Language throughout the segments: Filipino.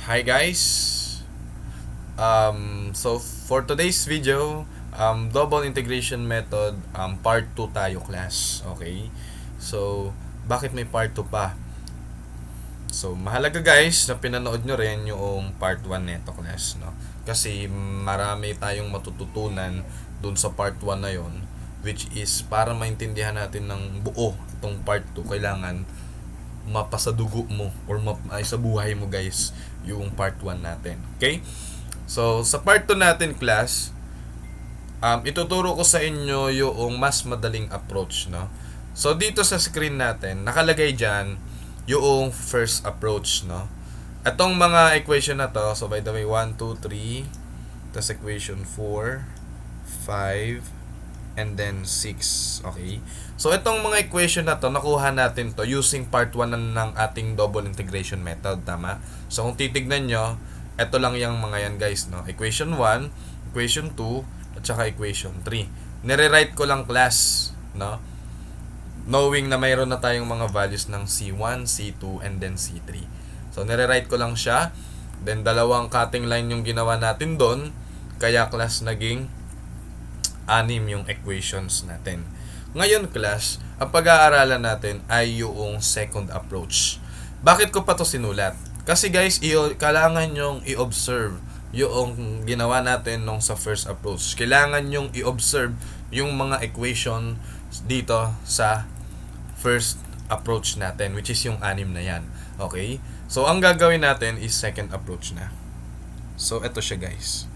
Hi guys. So for today's video, double integration method, part 2 tayo class. Okay? So, bakit may part 2 pa? So, mahalaga guys na pinanood nyo rin yung part 1 neto class, no? Kasi marami tayong matututunan dun sa part 1 na yon, which is para maintindihan natin ng buo itong part 2, kailangan mapasadugo mo or ay sa buhay mo guys yung part 1 natin. Okay? So, sa part 2 natin class, ituturo ko sa inyo yung mas madaling approach, no? So, dito sa screen natin, nakalagay dyan yung first approach, no? Itong mga equation na to, so by the way, 1, 2, 3, tas equation 4, 5, and then 6. Okay? So, itong mga equation na to, nakuha natin to using part 1 ng ating double integration method. Tama? So, kung titignan nyo, ito lang yung mga yan guys, no? Equation 1, equation 2, at saka equation 3. Nire-write ko lang class, no? Knowing na mayroon na tayong mga values ng C1, C2, and then C3. So, nire-write ko lang siya. Then, dalawang cutting line yung ginawa natin doon. Kaya class naging 6 yung equations natin. Ngayon class, ang pag-aaralan natin ay yung second approach. Bakit ko pa to sinulat? Kasi guys, kailangan nyong i-observe yung ginawa natin nung sa first approach. Kailangan nyong i-observe yung mga equation dito sa first approach natin, which is yung 6 na yan. Okay? So, ang gagawin natin is second approach na. So, eto siya guys.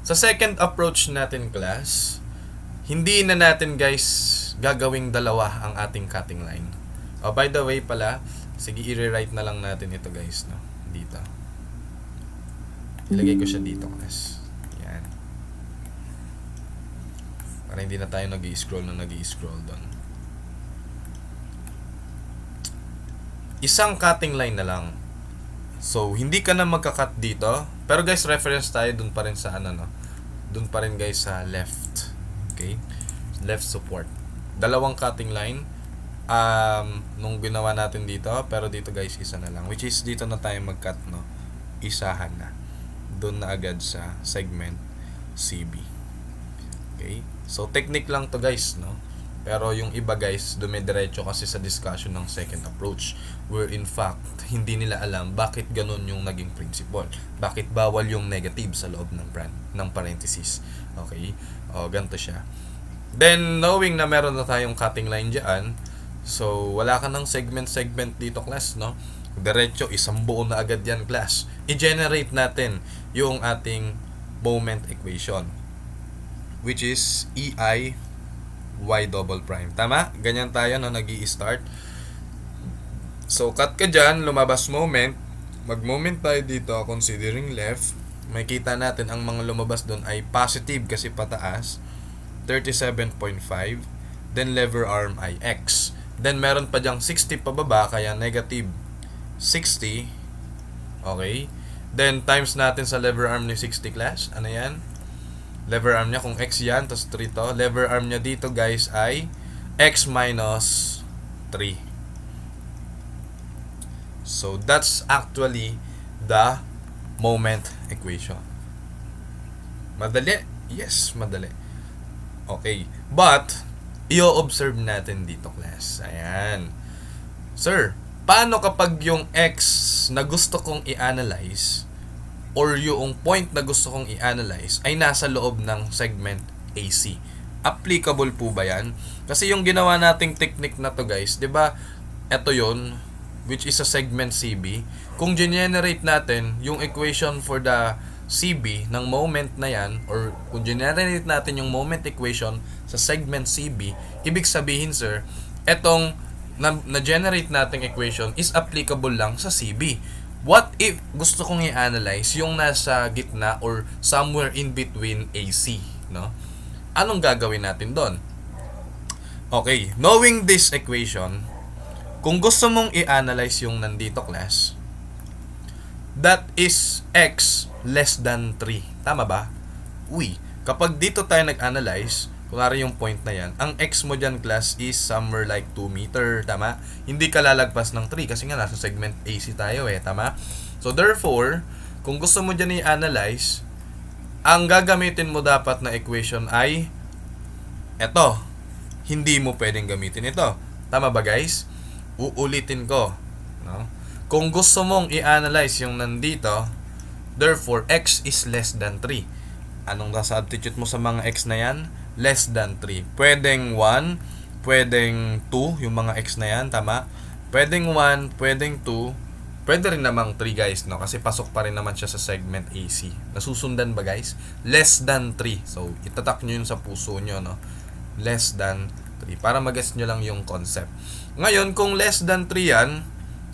Sa second approach natin class, hindi na natin guys gagawing dalawa ang ating cutting line. By the way pala, sige i-rewrite na lang natin ito guys, no? Dito. Ilagay ko siya dito class. Yan. Para hindi na tayo nag-i-scroll doon. Isang cutting line na lang. So, hindi ka na magka-cut dito. Pero guys, reference tayo dun pa rin sa ano, no? Dun pa rin guys sa left. Okay? Left support. Dalawang cutting line. Nung ginawa natin dito. Pero dito guys, isa na lang. Which is, dito na tayo mag-cut, no? Isahan na. Dun na agad sa segment CB. Okay? So, technique lang to guys, no? Pero yung iba guys, dumidiretso kasi sa discussion ng second approach, where in fact, hindi nila alam bakit ganun yung naging principle. Bakit bawal yung negative sa loob ng parenthesis. Okay? O, ganito siya. Then, knowing na meron na tayong cutting line dyan, so, wala ka ng segment dito class, no? Diretso, isang buo na agad yan class. I-generate natin yung ating moment equation, which is EI y double prime. Tama? Ganyan tayo na nag-i-start. So, cut ka dyan, lumabas moment. Mag-moment tayo dito, considering left. Makita natin ang mga lumabas doon ay positive kasi pataas. 37.5. Then, lever arm ay X. Then, meron pa dyang 60 pababa, kaya negative 60. Okay? Then, times natin sa lever arm ni 60 class. Ano yan? Lever arm niya, kung X yan, tapos 3 to. Lever arm niya dito guys ay X minus 3. So, that's actually the moment equation. Madali? Yes, madali. Okay. But, i-observe natin dito class. Ayan. Sir, paano kapag yung X na gusto kong i-analyze or yung point na gusto kong i-analyze ay nasa loob ng segment AC? Applicable po ba yan? Kasi yung ginawa nating technique na to guys, di ba, eto yon, which is a segment CB. Kung generate natin yung equation for the CB ng moment na yan, or kung generate natin yung moment equation sa segment CB, ibig sabihin sir, etong na-generate nating equation is applicable lang sa CB. What if gusto kong i-analyze yung nasa gitna or somewhere in between AC, no? Anong gagawin natin doon? Okay, knowing this equation, kung gusto mong i-analyze yung nandito class, that is X less than 3. Tama ba? Uy, kapag dito tayo nag-analyze, kunwari yung point na yan, ang x mo dyan class is somewhere like 2 meter, tama? Hindi ka lalagpas ng 3 kasi nga nasa segment AC tayo tama? So therefore, kung gusto mo dyan i-analyze, ang gagamitin mo dapat na equation ay eto. Hindi mo pwedeng gamitin ito. Tama ba guys? Uulitin ko. No? Kung gusto mong i-analyze yung nandito, therefore, x is less than 3. Anong substitute mo sa mga x na yan? Less than 3. Pwedeng 1, pwedeng 2, yung mga x na yan, tama? Pwedeng 1, pwedeng 2, pwede rin namang 3 guys, no? Kasi pasok pa rin naman siya sa segment AC. Nasusundan ba guys? Less than 3. So, itatak nyo yun sa puso nyo, no? Less than 3. Para mag-guess nyo lang yung concept. Ngayon, kung less than 3 yan,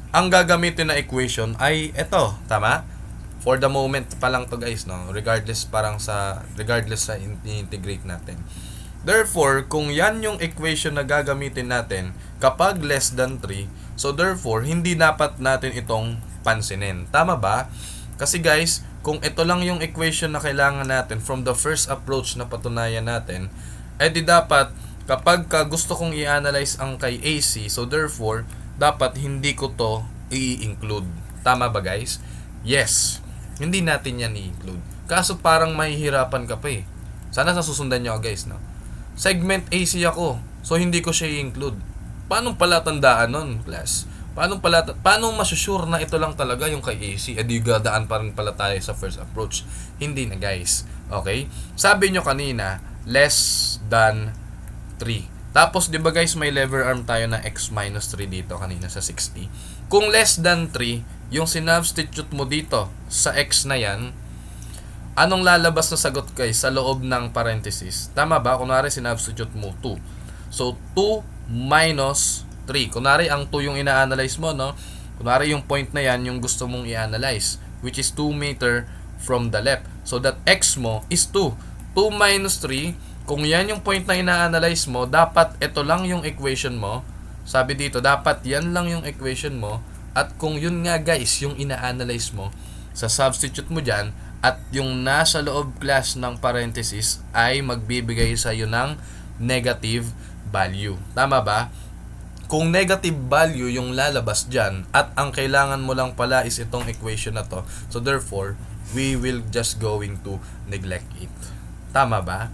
ang gagamitin na equation ay ito, tama? For the moment pa lang to guys, no? Regardless sa integrate natin. Therefore, kung yan yung equation na gagamitin natin kapag less than 3, so therefore, hindi dapat natin itong pansinin. Tama ba? Kasi guys, kung ito lang yung equation na kailangan natin from the first approach na patunayan natin, di dapat kapag gusto kong i-analyze ang kay AC, so therefore, dapat hindi ko to i-include. Tama ba guys? Yes. Hindi natin yan i-include. Kaso parang mahihirapan ka pa Sana nasusundan nyo guys, no? Segment AC ako, so hindi ko siya i-include. Paano pala tandaan nun, class? Paano masusure na ito lang talaga yung kay AC? Di gadaan pa rin pala tayo sa first approach. Hindi na guys. Okay? Sabi nyo kanina, less than 3. Tapos, di ba guys, may lever arm tayo na x minus 3 dito kanina sa 60. Kung less than 3, yung sinubstitute mo dito sa x na yan, anong lalabas na sagot guys sa loob ng parenthesis? Tama ba? Kunwari, sinubstitute mo 2. So, 2 minus 3. Kunwari, ang 2 yung ina-analyze mo, no? Kunwari, yung point na yan, yung gusto mong i-analyze, which is 2 meter from the left. So, that x mo is 2. 2 minus 3, kung yan yung point na ina-analyze mo, dapat ito lang yung equation mo. Sabi dito, dapat yan lang yung equation mo. At kung yun nga guys, yung ina-analyze mo, sa substitute mo dyan, at yung nasa loob class ng parenthesis ay magbibigay sa iyo ng negative value. Tama ba? Kung negative value yung lalabas dyan, at ang kailangan mo lang pala is itong equation na to, so therefore, we will just going to neglect it. Tama ba?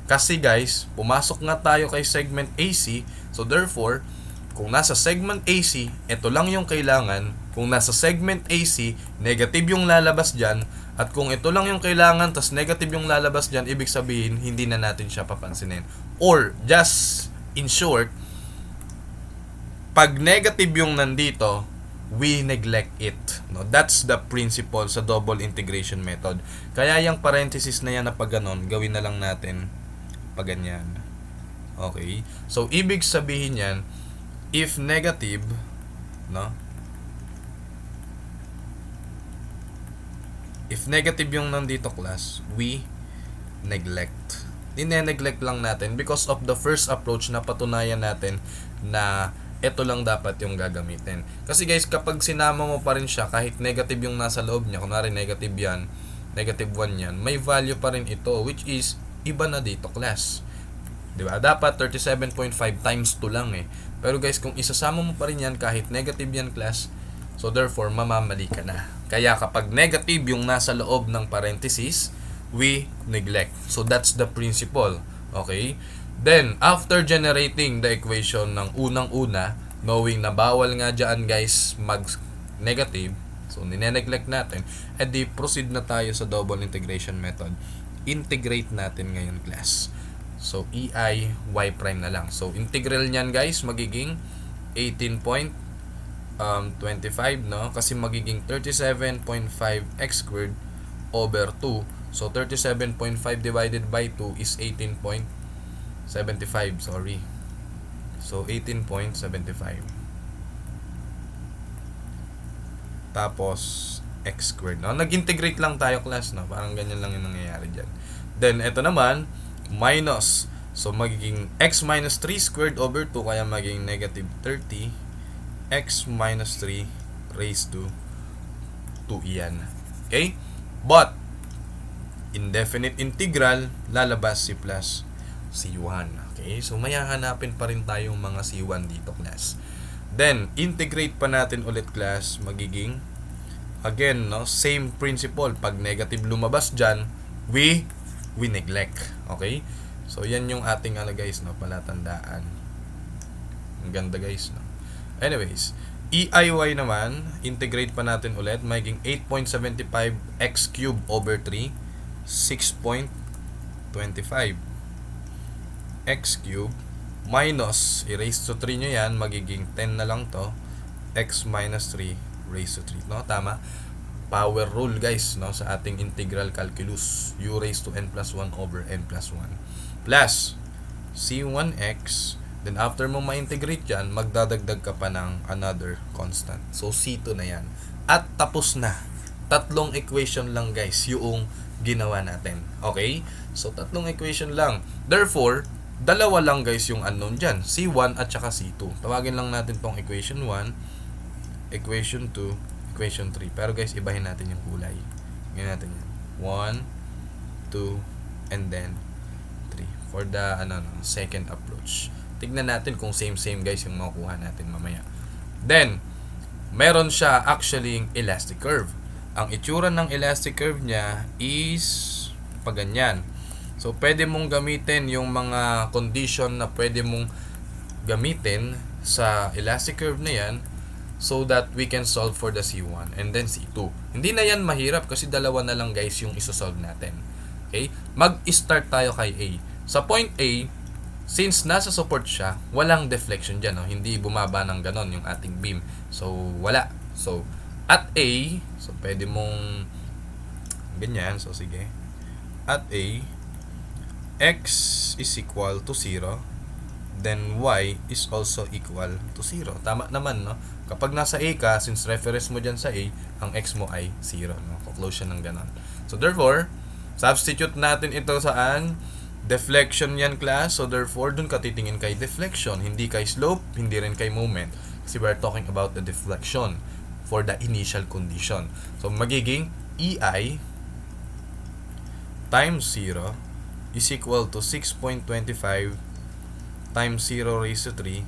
Kasi guys, pumasok nga tayo kay segment AC, so therefore, kung nasa segment AC, ito lang yung kailangan. Kung nasa segment AC, negative yung lalabas dyan. At kung ito lang yung kailangan, tas negative yung lalabas dyan, ibig sabihin, hindi na natin siya papansinin. Or, just in short, pag negative yung nandito, we neglect it. No? That's the principle sa double integration method. Kaya yung parenthesis na yan na pag ganon, gawin na lang natin pag ganyan. Okay? So, ibig sabihin yan, if negative, no? If negative yung nandito class, we neglect. Ine-neglect lang natin because of the first approach na patunayan natin na ito lang dapat yung gagamitin. Kasi guys, kapag sinama mo pa rin siya, kahit negative yung nasa loob niya, kunwari negative yan, negative 1 yan, may value pa rin ito, which is, iba na dito class. Diba? Dapat 37.5 times 2 lang Pero guys, kung isasama mo pa rin yan kahit negative yan class, so therefore, mamamali ka na. Kaya kapag negative yung nasa loob ng parenthesis, we neglect. So that's the principle. Okay? Then, after generating the equation ng unang-una, knowing na bawal nga dyan guys mag-negative, so nine-neglect natin, edi proceed na tayo sa double integration method. Integrate natin ngayon class. So, EI, Y prime na lang. So, integral niyan guys, magiging 18.25, no? Kasi magiging 37.5 x squared over 2. So, 37.5 divided by 2 is 18.75, sorry. So, 18.75. Tapos, x squared, no? Nag-integrate lang tayo class, no? Parang ganyan lang yung nangyayari dyan. Then, ito naman, minus. So, magiging x minus 3 squared over 2, kaya magiging negative 30 x minus 3 raised to 2 yan. Okay? But, indefinite integral, lalabas C plus C1. Okay, so may hahanapin pa rin tayong mga C1 dito, class. Then, integrate pa natin ulit, class, magiging, again, no, same principle. Pag negative lumabas dyan, we neglect. Okay? So, yan yung ating, guys, no, palatandaan. Ang ganda, guys, no. Anyways, EIY naman, integrate pa natin ulit, magiging 8.75 x cube over 3, 6.25 x cube minus, i-raise to 3 nyo yan, magiging 10 na lang to, x minus 3 raised to 3. No? Tama? Power rule, guys, no? Sa ating integral calculus. U raised to n plus 1 over n plus 1. Plus, C1x, then after mo ma-integrate yan, magdadagdag ka pa ng another constant. So, C2 na yan. At tapos na. Tatlong equation lang, guys, yung ginawa natin. Okay? So, tatlong equation lang. Therefore, dalawa lang, guys, yung unknown dyan. C1 at saka C2. Tawagin lang natin tong equation 1, equation 2, equation 3. Pero, guys, ibahin natin yung kulay. Ganyan natin yan. 1, 2, and then 3. For the second approach. Tignan natin kung same, guys, yung makukuha natin mamaya. Then, meron siya actually elastic curve. Ang itsura ng elastic curve niya is paganyan. So, pwede mong gamitin yung mga condition na pwede mong gamitin sa elastic curve na yan so that we can solve for the C1 and then C2. Hindi na yan mahirap kasi dalawa na lang, guys, yung isosolve natin. Okay? Mag-start tayo kay A. Sa point A, since nasa support siya, walang deflection dyan. No? Hindi bumaba ng ganon yung ating beam. So, wala. So, at A, so pwede mong ganyan. So, sige. At A, x is equal to 0, then y is also equal to 0. Tama naman, no? Kapag nasa A ka, since reference mo dyan sa A, ang x mo ay 0. No? Kuklose siya ng ganon. So, therefore, substitute natin ito saan? Deflection yan, class. So, therefore, dun ka titingin kay deflection. Hindi kay slope, hindi rin kay moment. Kasi we're talking about the deflection for the initial condition. So, magiging EI times 0 is equal to 6.25 times 0 raised to 3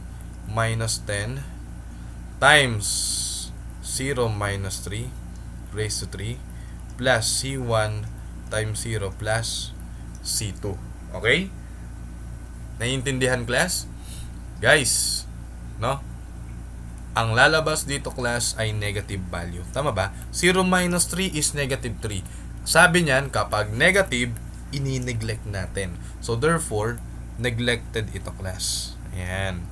minus 10 times 0 minus 3 raised to 3 plus C1 times 0 plus C2. Okay? Naiintindihan, class? Guys, no? Ang lalabas dito, class, ay negative value. Tama ba? 0 minus 3 is negative 3. Sabi niyan, kapag negative, ini-neglect natin. So, therefore, neglected ito, class. Ayan.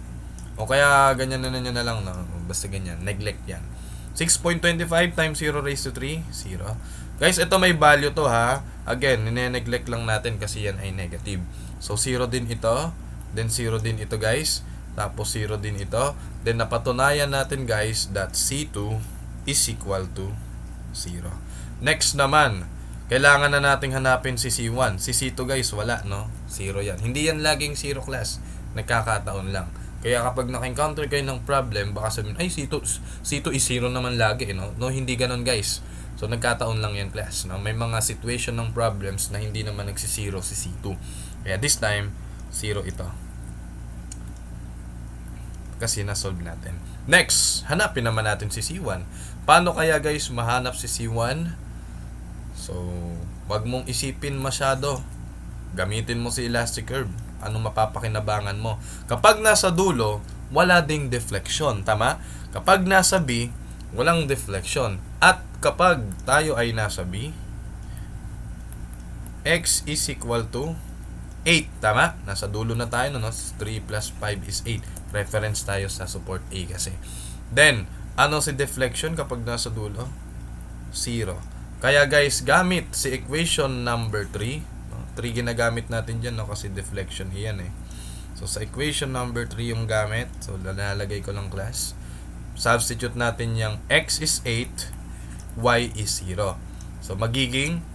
O kaya, ganyan na lang, no? Basta ganyan. Neglect yan. 6.25 times 0 raised to 3, 0. Guys, ito may value to, ha? Again, nine-neglect lang natin kasi yan ay negative. So, 0 din ito. Then, 0 din ito, guys. Tapos, 0 din ito. Then, napatunayan natin, guys, that C2 is equal to 0. Next naman, kailangan na nating hanapin si C1. Si C2, guys, wala, no? 0 yan. Hindi yan laging 0, class. Nagkakataon lang. Kaya kapag naka-encounter kayo ng problem, baka sabihin, ay, C2 is 0 naman lagi, no? No, hindi ganun, guys. So, nagkataon lang yan, class. No? May mga situation ng problems na hindi naman nagsisiro si C2. Kaya this time, 0 ito. Kasi na-solve natin. Next, hanapin naman natin si C1. Paano kaya, guys, mahanap si C1? So, wag mong isipin masyado. Gamitin mo si elastic curve. Anong mapapakinabangan mo? Kapag nasa dulo, wala ding deflection. Tama? Kapag nasa B, walang deflection. At kapag tayo ay nasa B, x is equal to 8. Tama? Nasa dulo na tayo. No? 3 plus 5 is 8. Reference tayo sa support A kasi. Then, ano si deflection kapag nasa dulo? 0. Kaya, guys, gamit si equation number 3. 3 ginagamit natin dyan, no? Kasi deflection yan, eh. So, sa equation number 3 yung gamit. So, lalagay ko lang, class. Substitute natin yung x is 8, y is 0. So, magiging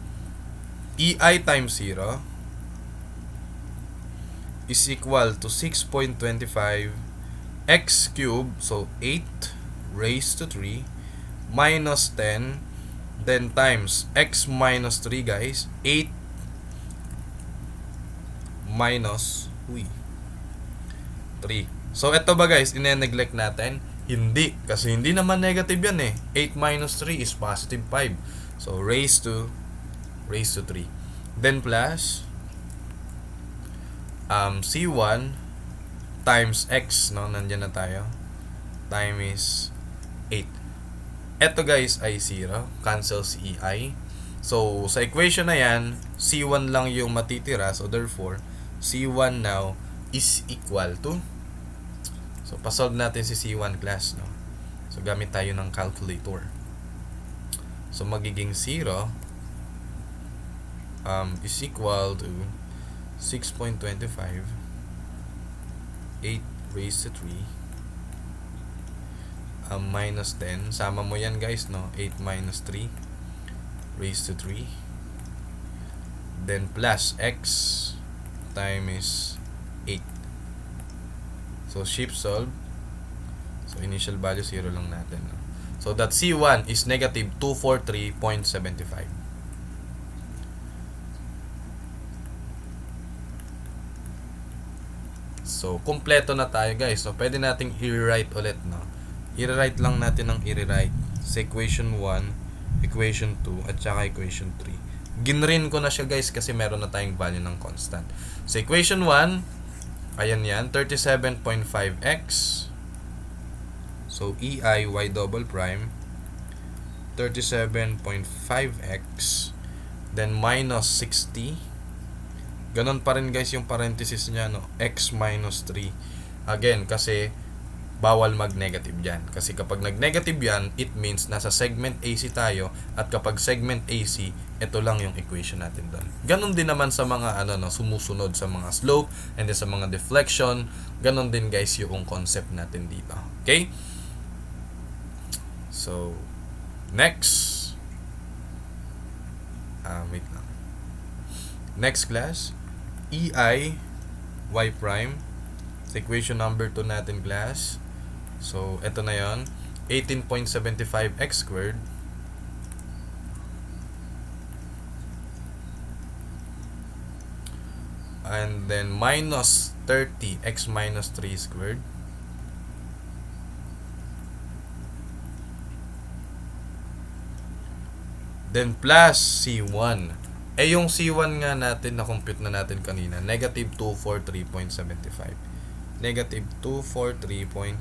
EI times 0 is equal to 6.25 x cubed, so 8 raised to 3 minus 10, then times x minus 3, guys, 8 minus 3. So, ito ba guys, ine-neglect natin? Hindi. Kasi hindi naman negative yan eh. 8 minus 3 is positive 5. So, raised to 3. Then plus C1 times x, no? Nandiyan na tayo. Time is 8. Ito guys ay 0. Cancel si EI. So, sa equation na yan, C1 lang yung matitira. So, therefore, C1 now is equal to, so, pasolve natin si C1 class, no? So, gamit tayo ng calculator. So, magiging 0 is equal to 6.25 8 raised to 3 minus 10. Sama mo yan guys, no? 8 minus 3 raised to 3. Then plus x time is 8. So shift solve. So initial value 0 lang natin, no? So that C1 is negative 243.75. So, kumpleto na tayo guys. So, pwede nating i-rewrite ulit, no? I-rewrite lang natin ang i-rewrite sa equation 1, equation 2, at saka equation 3. Ginrin ko na siya guys kasi meron na tayong value ng constant. Sa equation 1, ayan yan, 37.5x. So, EI y double prime 37.5x then minus 60. Ganon pa rin guys yung parenthesis niya, no? X minus 3. Again, kasi bawal mag-negative yan. Kasi kapag nag-negative yan, it means nasa segment AC tayo. At kapag segment AC, ito lang yung equation natin doon. Ganon din naman sa mga sumusunod sa mga slope and then sa mga deflection. Ganon din guys yung concept natin dito. Okay? So, next. Wait lang. Next class. EI y prime sa equation number 2 natin class. So, ito na yon, 18.75x squared and then minus 30x minus 3 squared then plus C1. Yung C1 nga natin, na-compute na natin kanina, negative 243.75. Negative 243.75.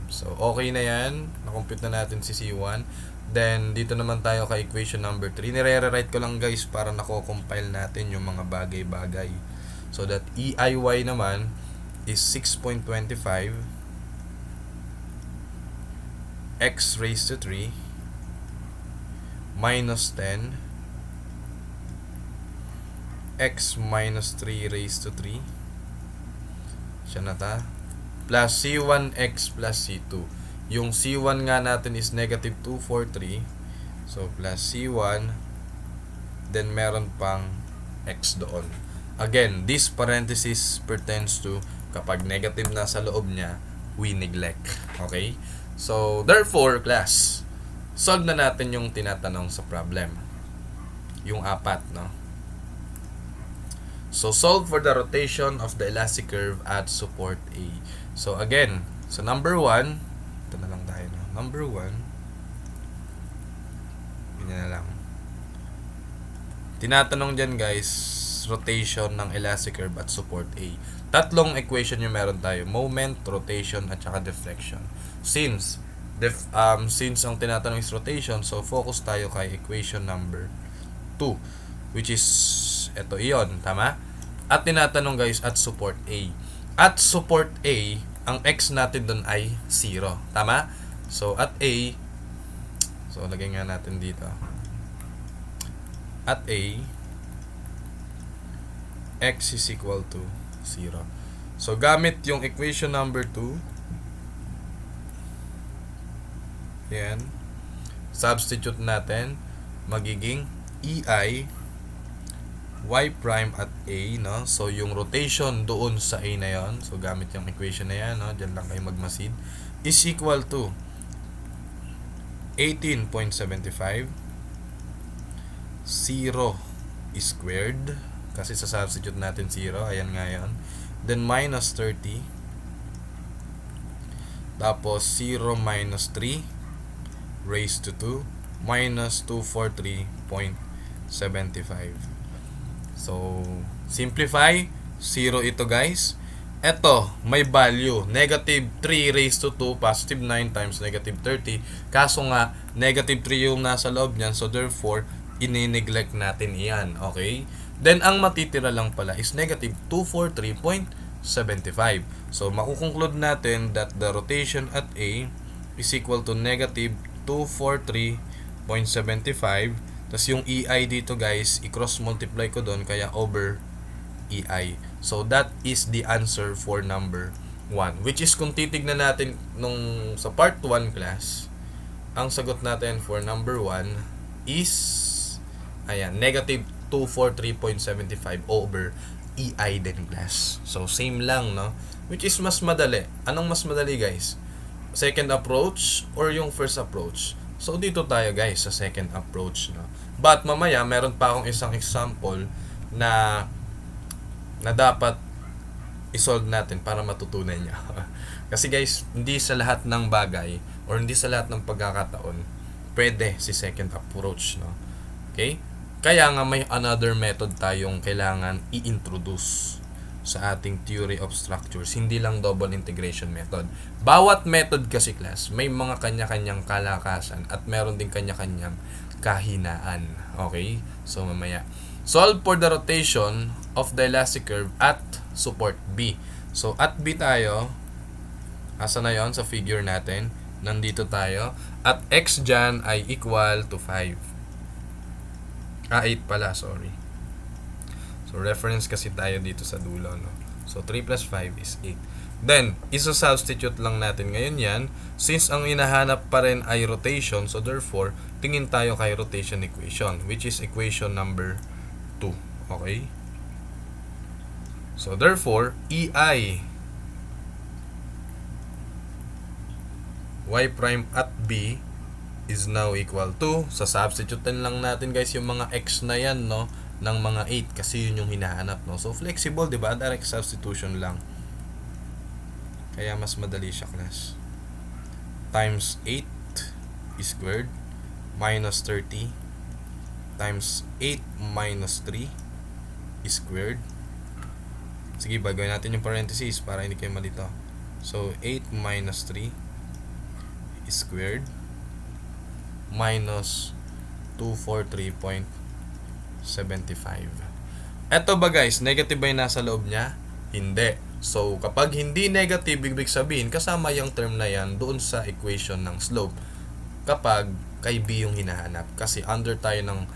So, okay na yan. Na-compute na natin si C1. Then, dito naman tayo kay equation number 3. Nire-rewrite ko lang guys para nako-compile natin yung mga bagay-bagay. So, that EIY naman is 6.25 x raised to 3 minus 10 x minus 3 raised to 3 siya na ta plus C1x plus C2. Yung C1 nga natin is negative 243, so plus C1 then meron pang x doon. Again, this parenthesis pertains to kapag negative na sa loob niya, we neglect. Okay? So therefore class, solve na natin yung tinatanong sa problem. Yung 4, no? So, solve for the rotation of the elastic curve at support A. So, again, so number 1, ito na lang tayo, no? Number 1, yun na lang. Tinatanong dyan, guys, rotation ng elastic curve at support A. Tatlong equation yung meron tayo. Moment, rotation, at saka deflection. Since ang tinatanong is rotation, so focus tayo kay equation number 2, which is ito iyon, tama? At tinatanong guys at support A. At support A, ang x natin doon ay 0, tama? So at A, so lagay nga natin dito. At A, x is equal to 0. So gamit yung equation number 2, yan, substitute natin, magiging EI y prime at A, no? So yung rotation doon sa A na yon, so gamit yung equation na yan, no? Diyan lang kayo magmasid, is equal to 18.75 0 squared kasi sa substitute natin 0. Ayan nga yun. Then minus 30. Tapos 0 minus 3 raised to 2 minus 243.75. So, simplify. 0 ito guys. Ito, may value. Negative 3 raised to 2, positive 9 times negative 30. Kaso nga, negative 3 yung nasa loob niyan. So, therefore, ini-neglect natin iyan. Okay? Then, ang matitira lang pala is negative 243.75. So, makukonclude natin that the rotation at A is equal to negative 243.75. Tapos yung EI dito guys, i-cross multiply ko doon, kaya over EI. So, that is the answer for number 1. Which is, kung titignan natin sa part 1 class, ang sagot natin for number 1 is, ayan, negative 243.75 over EI din class. So, same lang, no? Which is mas madali. Anong mas madali, guys? Second approach or yung first approach? So, dito tayo, guys, sa second approach, no? But, mamaya, meron pa akong isang example na dapat isolve natin para matutunan nyo. Kasi, guys, hindi sa lahat ng bagay or hindi sa lahat ng pagkakataon pwede si second approach, no? Okay? Kaya nga may another method tayong kailangan i-introduce sa ating theory of structures, hindi lang double integration method. Bawat method kasi class, may mga kanya-kanyang kalakasan at meron din kanya-kanyang kahinaan. Okay? So, mamaya. Solve for the rotation of the elastic curve at support B. So, at B tayo. Asa na yon sa figure natin? Nandito tayo. At x dyan ay equal to 5. 8 pala, sorry. So, reference kasi tayo dito sa dulo, no? So, 3 plus 5 is 8. Then, isa-substitute lang natin ngayon yan. Since ang hinahanap pa rin ay rotation, so therefore, tingin tayo kay rotation equation, which is equation number 2. Okay? So, therefore, EI y prime at B is now equal to, sa substitutean lang natin guys yung mga x na yan, no, ng mga 8 kasi yun yung hinahanap, no. So, flexible, diba? Direct substitution lang. Kaya mas madali siya, class. Times 8 squared minus 30 times 8 minus 3 squared. Sige, bagawin natin yung parentheses para hindi kayo malito. So, 8 minus 3 squared minus 243.75. Eto ba guys, negative ba yung nasa loob niya? Hindi. So, kapag hindi negative, ibig sabihin, kasama yung term na yan doon sa equation ng slope kapag kay B yung hinahanap. Kasi under tayo ng,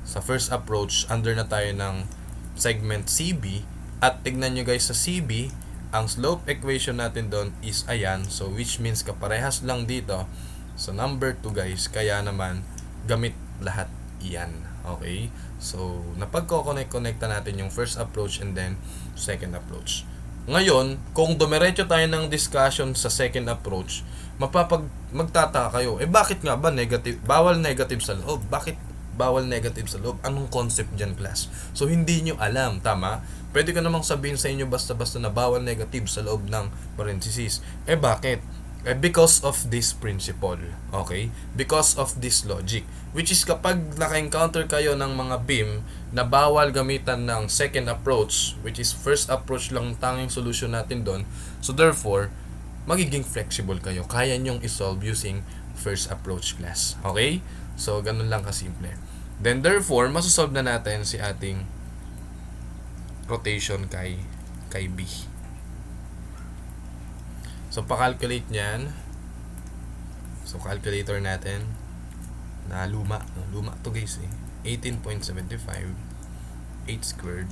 sa first approach, under na tayo ng segment CB. At tignan nyo guys sa CB, ang slope equation natin doon is ayan. So, which means kaparehas lang dito. So, number 2 guys, kaya naman, gamit lahat iyan. Okay? So, napagko-connect-connecta natin yung first approach and then second approach. Ngayon, kung dumiretso tayo ng discussion sa second approach, magtataka kayo, bakit nga ba negative? Bawal negative sa loob. Bakit bawal negative sa loob? Anong concept dyan, class? So, hindi nyo alam, tama? Pwede ko namang sabihin sa inyo basta-basta na bawal negative sa loob ng parenthesis. Bakit? Because of this principle. Okay? Because of this logic. Which is kapag naka-encounter kayo ng mga beam na bawal gamitan ng second approach, which is first approach lang tanging solution natin doon, so therefore, magiging flexible kayo. Kaya nyong isolve using first approach, class. Okay? So, ganun lang kasimple. Then therefore, masosolve na natin si ating rotation kay B. So, pa-calculate niyan. So, calculator natin na luma. Luma to guys eh. 18.75 8 squared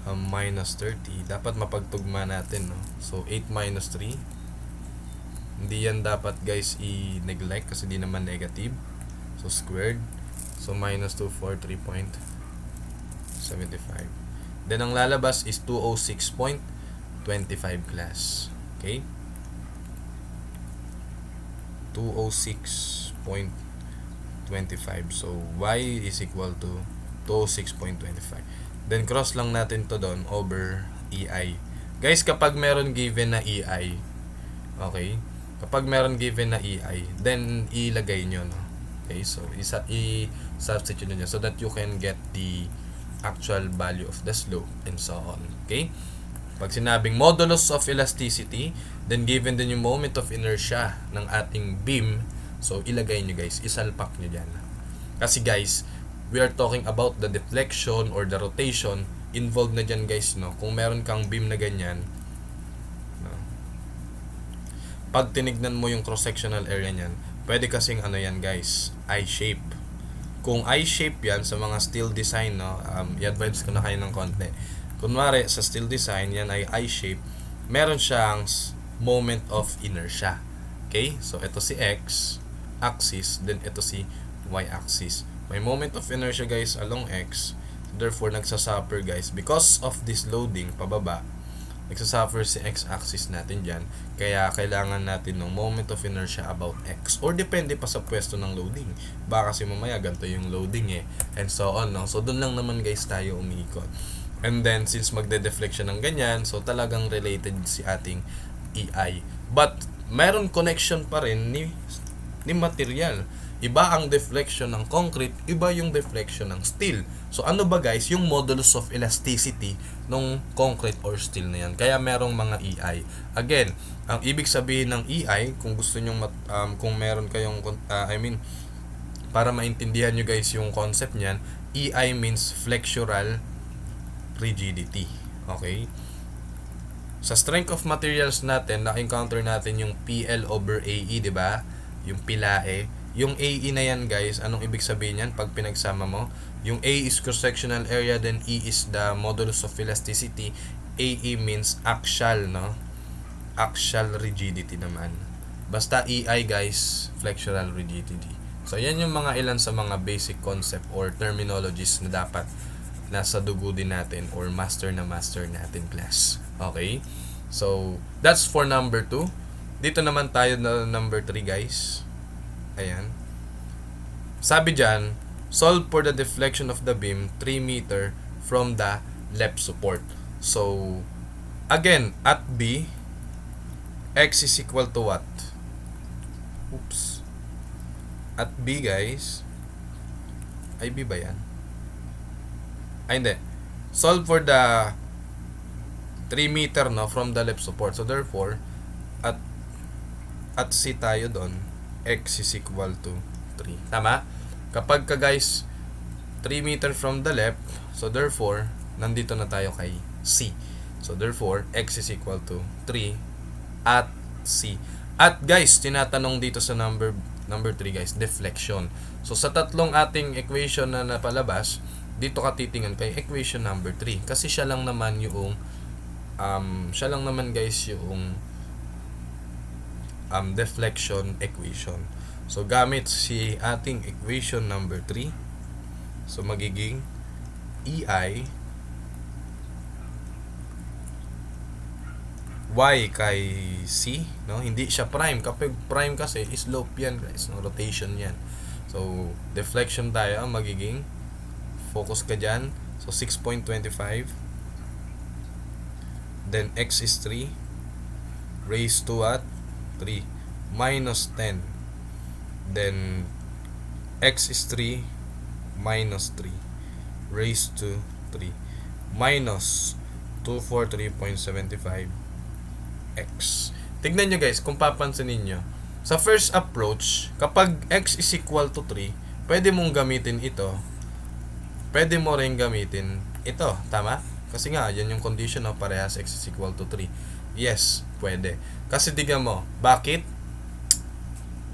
minus 30. Dapat mapagtugma natin, no? So, 8 minus 3. Hindi yan dapat guys i-neglect kasi di naman negative. So, squared. So, minus 243.75. Then, ang lalabas is 206.25 class. Okay? 206.25. So, y is equal to to 6.25. Then cross lang natin to doon over EI. Guys, kapag meron given na EI, okay? Kapag meron given na EI, then ilagay nyo, no? Okay, so i-substitute nyo so that you can get the actual value of the slope and so on. Okay? Pag sinabing modulus of elasticity, then given din yung moment of inertia ng ating beam, so ilagay nyo guys, isalpak nyo dyan. Kasi guys, we are talking about the deflection or the rotation involved na dyan guys, no? Kung meron kang beam na ganyan, no? Pag tinignan mo yung cross-sectional area nyan, pwede kasing ano yan guys, I-shape. Kung I-shape yan sa mga steel design, no, i-advise ko na kayo ng konti. Kunwari sa steel design, yan ay I-shape, meron siyang moment of inertia. Okay? So ito si X axis, then ito si Y axis. May moment of inertia guys along X, therefore nagsasuffer guys because of this loading pababa. Nagsasuffer si x-axis natin dyan. Kaya kailangan natin ng moment of inertia about x. Or depende pa sa pwesto ng loading. Baka kasi mamaya ganito yung loading eh. And so on, no? So doon lang naman guys tayo umiikot. And then since magde-deflection ng ganyan, so talagang related si ating EI. But meron connection pa rin ni material. Iba ang deflection ng concrete, iba yung deflection ng steel. So ano ba guys, yung modulus of elasticity ng concrete or steel na yan. Kaya merong mga EI. Again, ang ibig sabihin ng EI, kung gusto nyo kung meron kayong para maintindihan nyo guys yung concept niyan, EI means flexural rigidity. Okay? Sa strength of materials natin, na-encounter natin yung PL over AE, di ba? Yung pilae. Yung AE na yan guys, anong ibig sabihin yan pag pinagsama mo? Yung A is cross-sectional area, then E is the modulus of elasticity. AE means axial, no? Axial rigidity naman. Basta EI guys, flexural rigidity. So yan yung mga ilan sa mga basic concept or terminologies na dapat nasa dugo din natin or master natin class. Okay? So that's for number 2. Dito naman tayo na number 3 guys. Ayan. Sabi dyan, solve for the deflection of the beam 3 meter from the left support. So, again, at B, X is equal to what? Oops. At B, guys, ay B ba yan? Ay, hindi. Solve for the 3 meter no, from the left support. So, therefore, at C tayo doon, X is equal to 3. Tama? Kapag ka guys 3 meter from the left, so therefore nandito na tayo kay C. So therefore X is equal to 3 at C. At guys, tinatanong dito sa number 3 guys, deflection. So sa tatlong ating equation na napalabas, dito ka titingnan kay equation number 3 kasi siya lang naman guys yung deflection equation. So gamit si ating equation number 3, so magiging EI Y kay C, no? Hindi siya prime. Kapag prime kasi slope yan guys, no? Rotation yan. So deflection tayo, magiging focus ka dyan. So 6.25, then X is 3 raised to what? 3 minus 10, then X is 3 minus 3 raised to 3 minus 243.75 X. Tignan nyo guys, kung papansin niyo sa first approach, kapag X is equal to 3, pwede mong gamitin ito, pwede mo rin gamitin ito, tama? Kasi nga, yan yung condition na parehas X is equal to 3. Yes, pwede. Kasi tignan mo, bakit?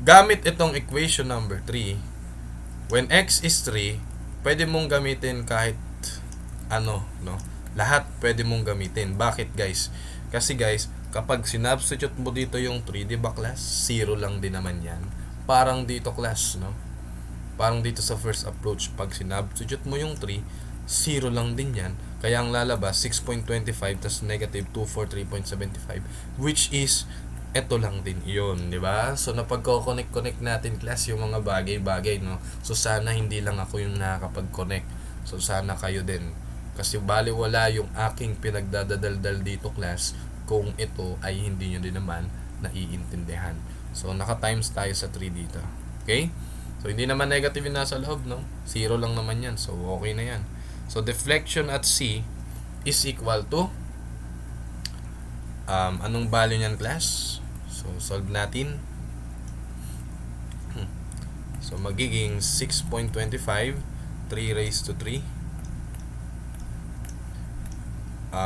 Gamit itong equation number 3, when X is 3, pwede mong gamitin kahit ano, no? Lahat pwede mong gamitin. Bakit guys? Kasi guys, kapag sinubstitute mo dito yung 3, di ba class? 0 lang din naman yan. Parang dito class, no? Parang dito sa first approach, pag sinubstitute mo yung 3, 0 lang din yan. Kaya ang lalabas, 6.25 tas negative 243.75, which is, eto lang din yun, di ba? So, napagko-connect natin class yung mga bagay-bagay, no? So, sana hindi lang ako yung nakakapag-connect. So sana kayo din. Kasi baliwala yung aking pinagdadadaldal dito class kung ito ay hindi nyo din naman naiintindihan. So naka times tayo sa 3 dito. Okay? So hindi naman negative yung nasa loob, no? 0 lang naman yan. So okay na yan. So deflection at C is equal to anong value niyan class? So solve natin. So magiging 6.25 3 raised to 3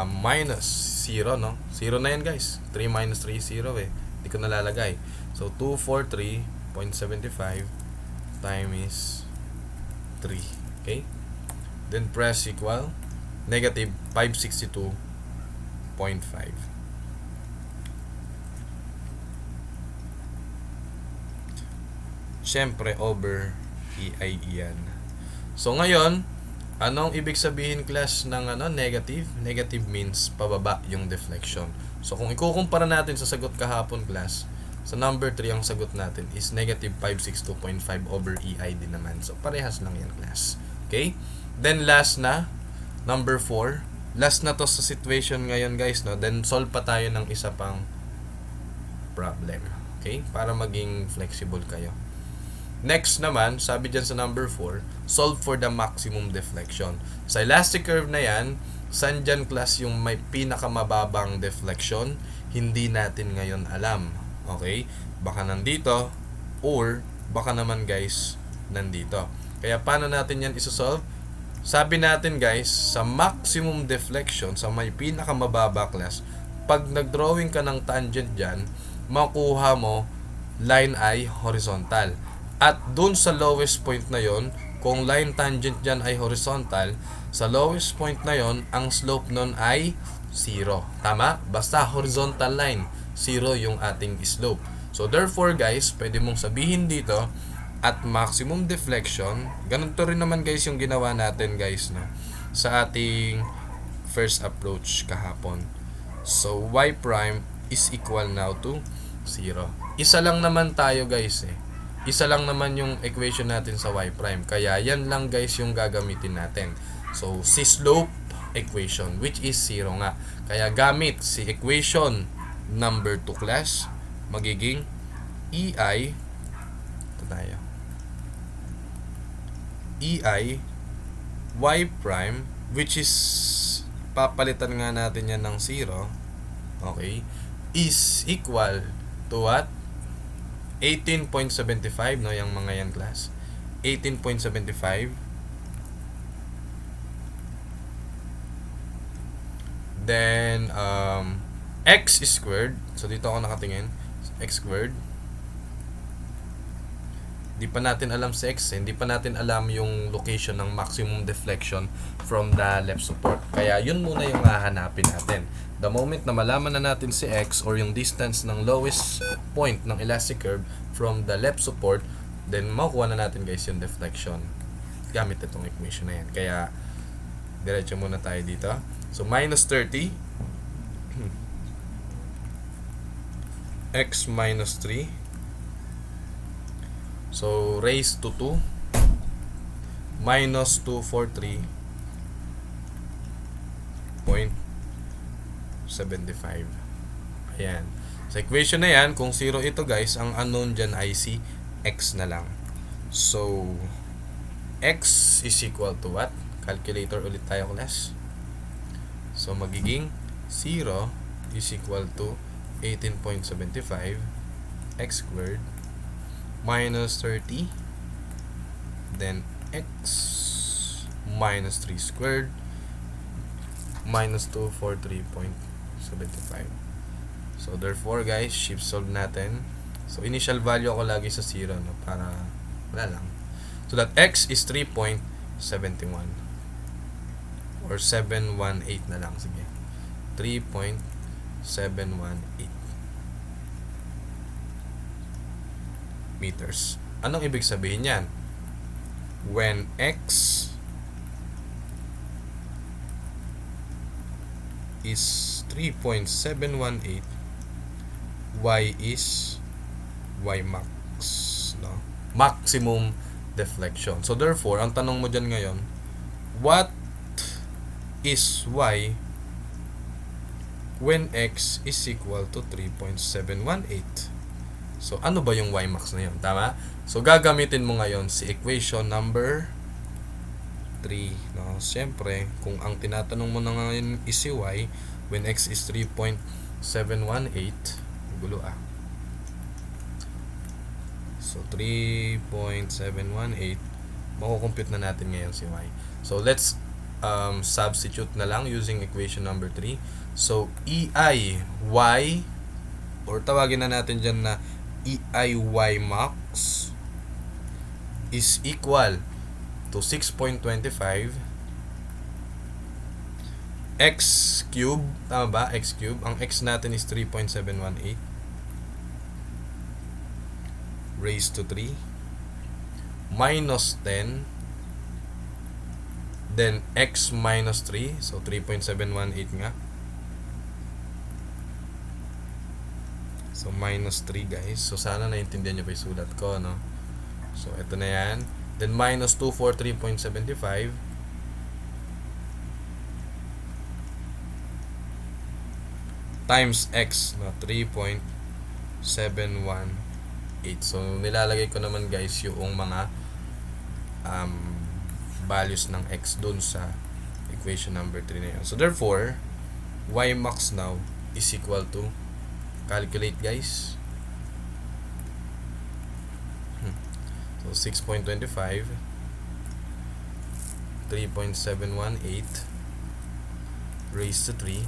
minus 0, no? 0 na yan guys. 3 minus 3 is 0 eh. Hindi ko nalalagay. So 243.75 times 3. Okay? Then press equal negative 562.5. Siyempre over EI yan. So ngayon, anong ibig sabihin class ng negative? Negative means pababa yung deflection. So kung ikukumpara natin sa sagot kahapon class, sa number 3 ang sagot natin is negative 562.5 over EI din naman. So parehas lang yan class. Okay? Then last na, number 4. Last na to sa situation ngayon guys, no? Then solve pa tayo ng isa pang problem. Okay? Para maging flexible kayo. Next naman, sabi dyan sa number 4, solve for the maximum deflection. Sa elastic curve na yan, saan dyan class yung may pinakamababang deflection? Hindi natin ngayon alam. Okay? Baka nandito, or baka naman guys, nandito. Kaya paano natin yan isosolve? Sabi natin guys, sa maximum deflection, sa may pinakamababa class, pag nagdrawing ka ng tangent dyan, makuha mo line ay horizontal. At dun sa lowest point na yon, kung line tangent dyan ay horizontal, sa lowest point na yon, ang slope nun ay 0. Tama? Basta horizontal line, 0 yung ating slope. So therefore guys, pwede mong sabihin dito, at maximum deflection, ganito rin naman guys yung ginawa natin guys, no? Sa ating first approach kahapon. So y prime is equal now to 0. Isa lang naman tayo guys eh. Isa lang naman yung equation natin sa y prime. Kaya yan lang guys yung gagamitin natin. So, si slope equation, which is 0 nga. Kaya gamit si equation number 2 class, magiging EI, ito tayo, EI y prime, which is, papalitan nga natin yan ng 0, okay, is equal to what? 18.75, no, yung mga yan class. 18.75. Then x squared. So dito ako nakatingin. X squared. Hindi pa natin alam si x, hindi pa natin alam yung location ng maximum deflection from the left support. Kaya yun muna yung hahanapin natin. The moment na malaman na natin si x or yung distance ng lowest point ng elastic curve from the left support, then makukuha na natin guys yung deflection gamit itong equation na yan. Kaya diretso muna tayo dito. So minus 30 x minus 3, so raised to 2 minus 243.75. Ayan. Sa equation na yan, kung 0 ito guys, ang unknown dyan ay si x na lang. So, x is equal to what? Calculator ulit tayo class. So, magiging 0 is equal to 18.75 x squared minus 30, then x minus 3 squared minus 243.75. So therefore guys, shift solve natin. So initial value ako lagi sa 0, no, para wala lang. So that x is 3.71 or 718 na lang, sige. 3.718 meters. Anong ibig sabihin yan? When x is 3.718, y is y max, no? Maximum deflection. So therefore, ang tanong mo dyan ngayon, what is y when x is equal to 3.718? So, ano ba yung y max na yun? Tama? So, gagamitin mo ngayon si equation number 3. No? Siyempre, kung ang tinatanong mo na ngayon is si y when x is 3.718, gulo ah. So, 3.718, makukompute na natin ngayon si y. So, let's substitute na lang using equation number 3. So, EI y, or tawagin na natin dyan na EI y max is equal to 6.25 x cube. Tama ba? X cube. Ang x natin is 3.718 raised to 3 minus 10, then x minus 3, so 3.718 nga. So minus 3 guys. So sana naintindihan nyo pa yung sulat ko, no? So ito na yan. Then minus 243.75 times x, no? 3.718. So nilalagay ko naman guys yung mga values ng x dun sa equation number 3 na yan. So therefore, y max now is equal to, calculate guys. So 6.25 3.718 raised to 3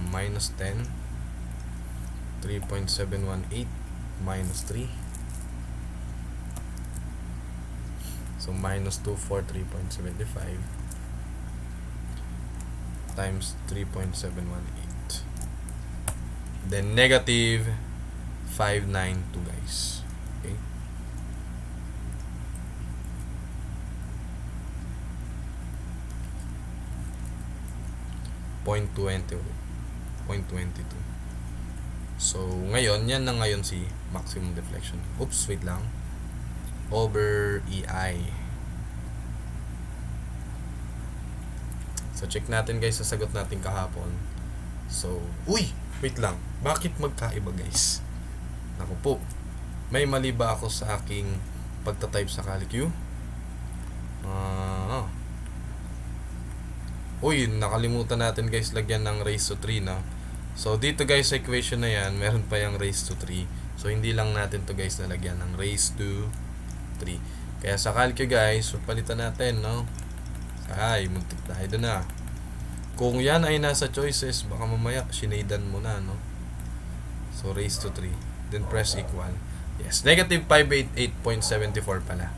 minus 10, 3.718 minus 3, so minus 243.75 times 3.718, then negative 592 guys. Okay, .22. So ngayon, yan na ngayon si maximum deflection. Oops, wait lang. Over EI. So check natin guys sa sagot natin kahapon. So, uy, wait lang. Bakit magkaiba guys? Naku po. May mali ba ako sa aking pagta-type sa CalQ? Uy, nakalimutan natin guys lagyan ng raised to 3 na. So dito guys sa equation na yan, meron pa yung raised to 3. So hindi lang natin to guys nalagyan ng raised to 3. Kaya sa CalQ guys, palitan natin, no? Ay, muntik tayo doon na. Kung yan ay nasa choices, baka mamaya sinadan mo na, no? So raised to 3. Then press equal. Yes, negative 588.74 pala.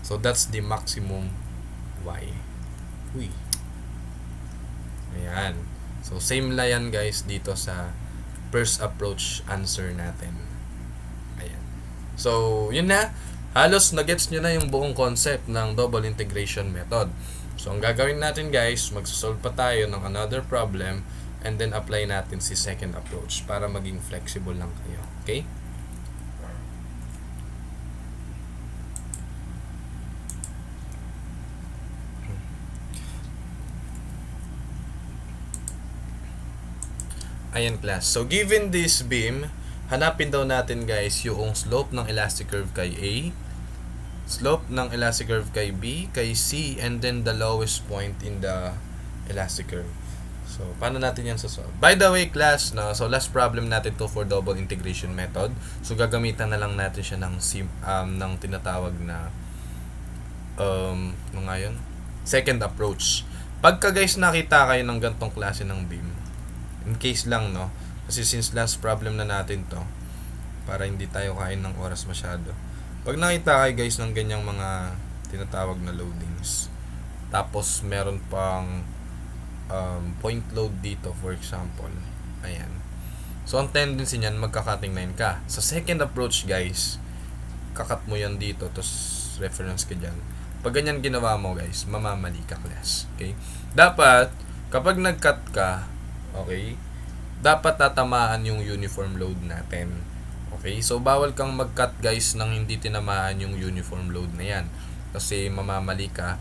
So that's the maximum y. Uy. Ayan. So same la yan guys dito sa first approach answer natin. Ayan. So yun na. Halos na-gets nyo na yung buong concept ng double integration method. So ang gagawin natin guys, magsosolve pa tayo ng another problem and then apply natin si second approach para maging flexible lang kayo. Okay? Ayan class. So given this beam, hanapin daw natin guys yung slope ng elastic curve kay A, slope ng elastic curve kay B, kay C, and then the lowest point in the elastic curve. So paano natin yan sasolve? By the way class, no, so last problem natin to for double integration method. So gagamitan na lang natin siya ng ng tinatawag na ngayon, second approach. Pagka guys nakita kayo ng gantong klase ng beam, in case lang, no, kasi since last problem na natin to, para hindi tayo kain ng oras masyado, pag nakita kayo guys ng ganyang mga tinatawag na loadings, tapos meron pang point load dito for example, ayan, so ang tendency niyan magka-cutting line ka. Sa second approach guys, kakat mo yan dito, tapos reference ka dyan. Pag ganyan ginawa mo guys, mamamali ka class. Okay, dapat kapag nag-cut ka, okay, dapat tatamaan yung uniform load natin. Okay? So, bawal kang mag-cut guys nang hindi tinamaan yung uniform load na yan. Kasi mamamali ka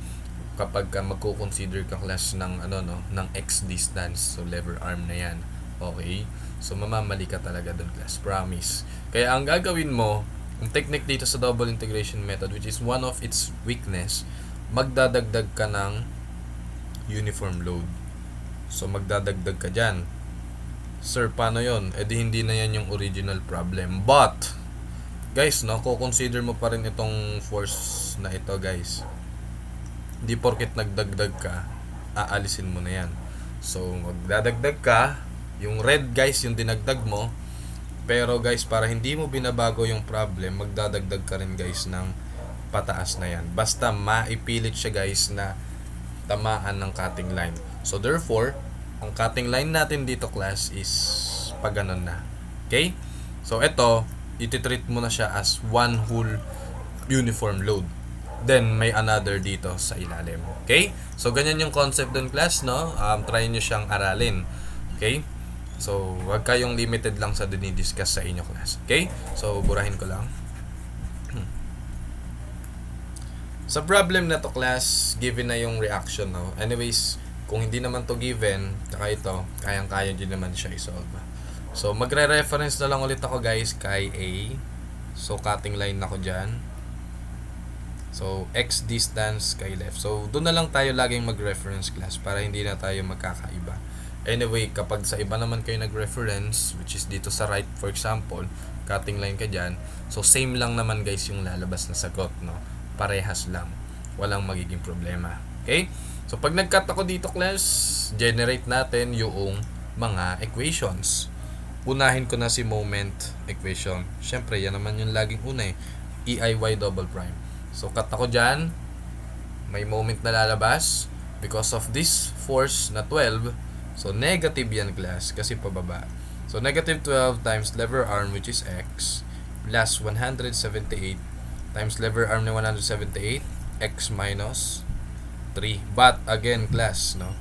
kapag ka magko-consider ka class ng ng X distance. So, lever arm na yan. Okay? So, mamamali ka talaga doon class. Promise. Kaya ang gagawin mo, yung technique dito sa double integration method, which is one of its weakness, magdadagdag ka ng uniform load. So, magdadagdag ka dyan. Sir, paano yon? Eh di hindi na yan yung original problem. But, guys, no, consider mo pa rin itong force na ito, guys. Hindi porket nagdagdag ka, aalisin mo na yan. So, magdadagdag ka, yung red, guys, yung dinagdag mo. Pero, guys, para hindi mo binabago yung problem, magdadagdag ka rin, guys, ng pataas na yan. Basta maipilit siya, guys, na tamaan ng cutting line. So, therefore, ang cutting line natin dito class is pag ganun na. Okay? So, ito, ititreat mo na siya as one whole uniform load. Then, may another dito sa ilalim. Okay? So, ganyan yung concept dun class, no? Try nyo siyang aralin. Okay? So, wag kayong limited lang sa dinidiscuss sa inyo class. Okay? So, burahin ko lang. Sa problem na to class, given na yung reaction, no? Anyways, kung hindi naman to given, saka ito, kayang-kaya din naman siya isolve. So, magre-reference na lang ulit ako guys kay A. So, cutting line ako dyan. So, X distance kay left. So, doon na lang tayo laging mag-reference class para hindi na tayo magkakaiba. Anyway, kapag sa iba naman kayo nag-reference, which is dito sa right, for example, cutting line ka dyan. So, same lang naman guys yung lalabas na sagot, no? Parehas lang. Walang magiging problema. Okay? So, pag nag-cut ako dito, class, generate natin yung mga equations. Unahin ko na si moment equation. Siyempre, yan naman yung laging una eh. EIY double prime. So, cut ako dyan. May moment na lalabas. Because of this force na 12, so, negative yan, class, kasi pababa. So, negative 12 times lever arm, which is X, plus 178 times lever arm na 178, X minus 3. But again class, no,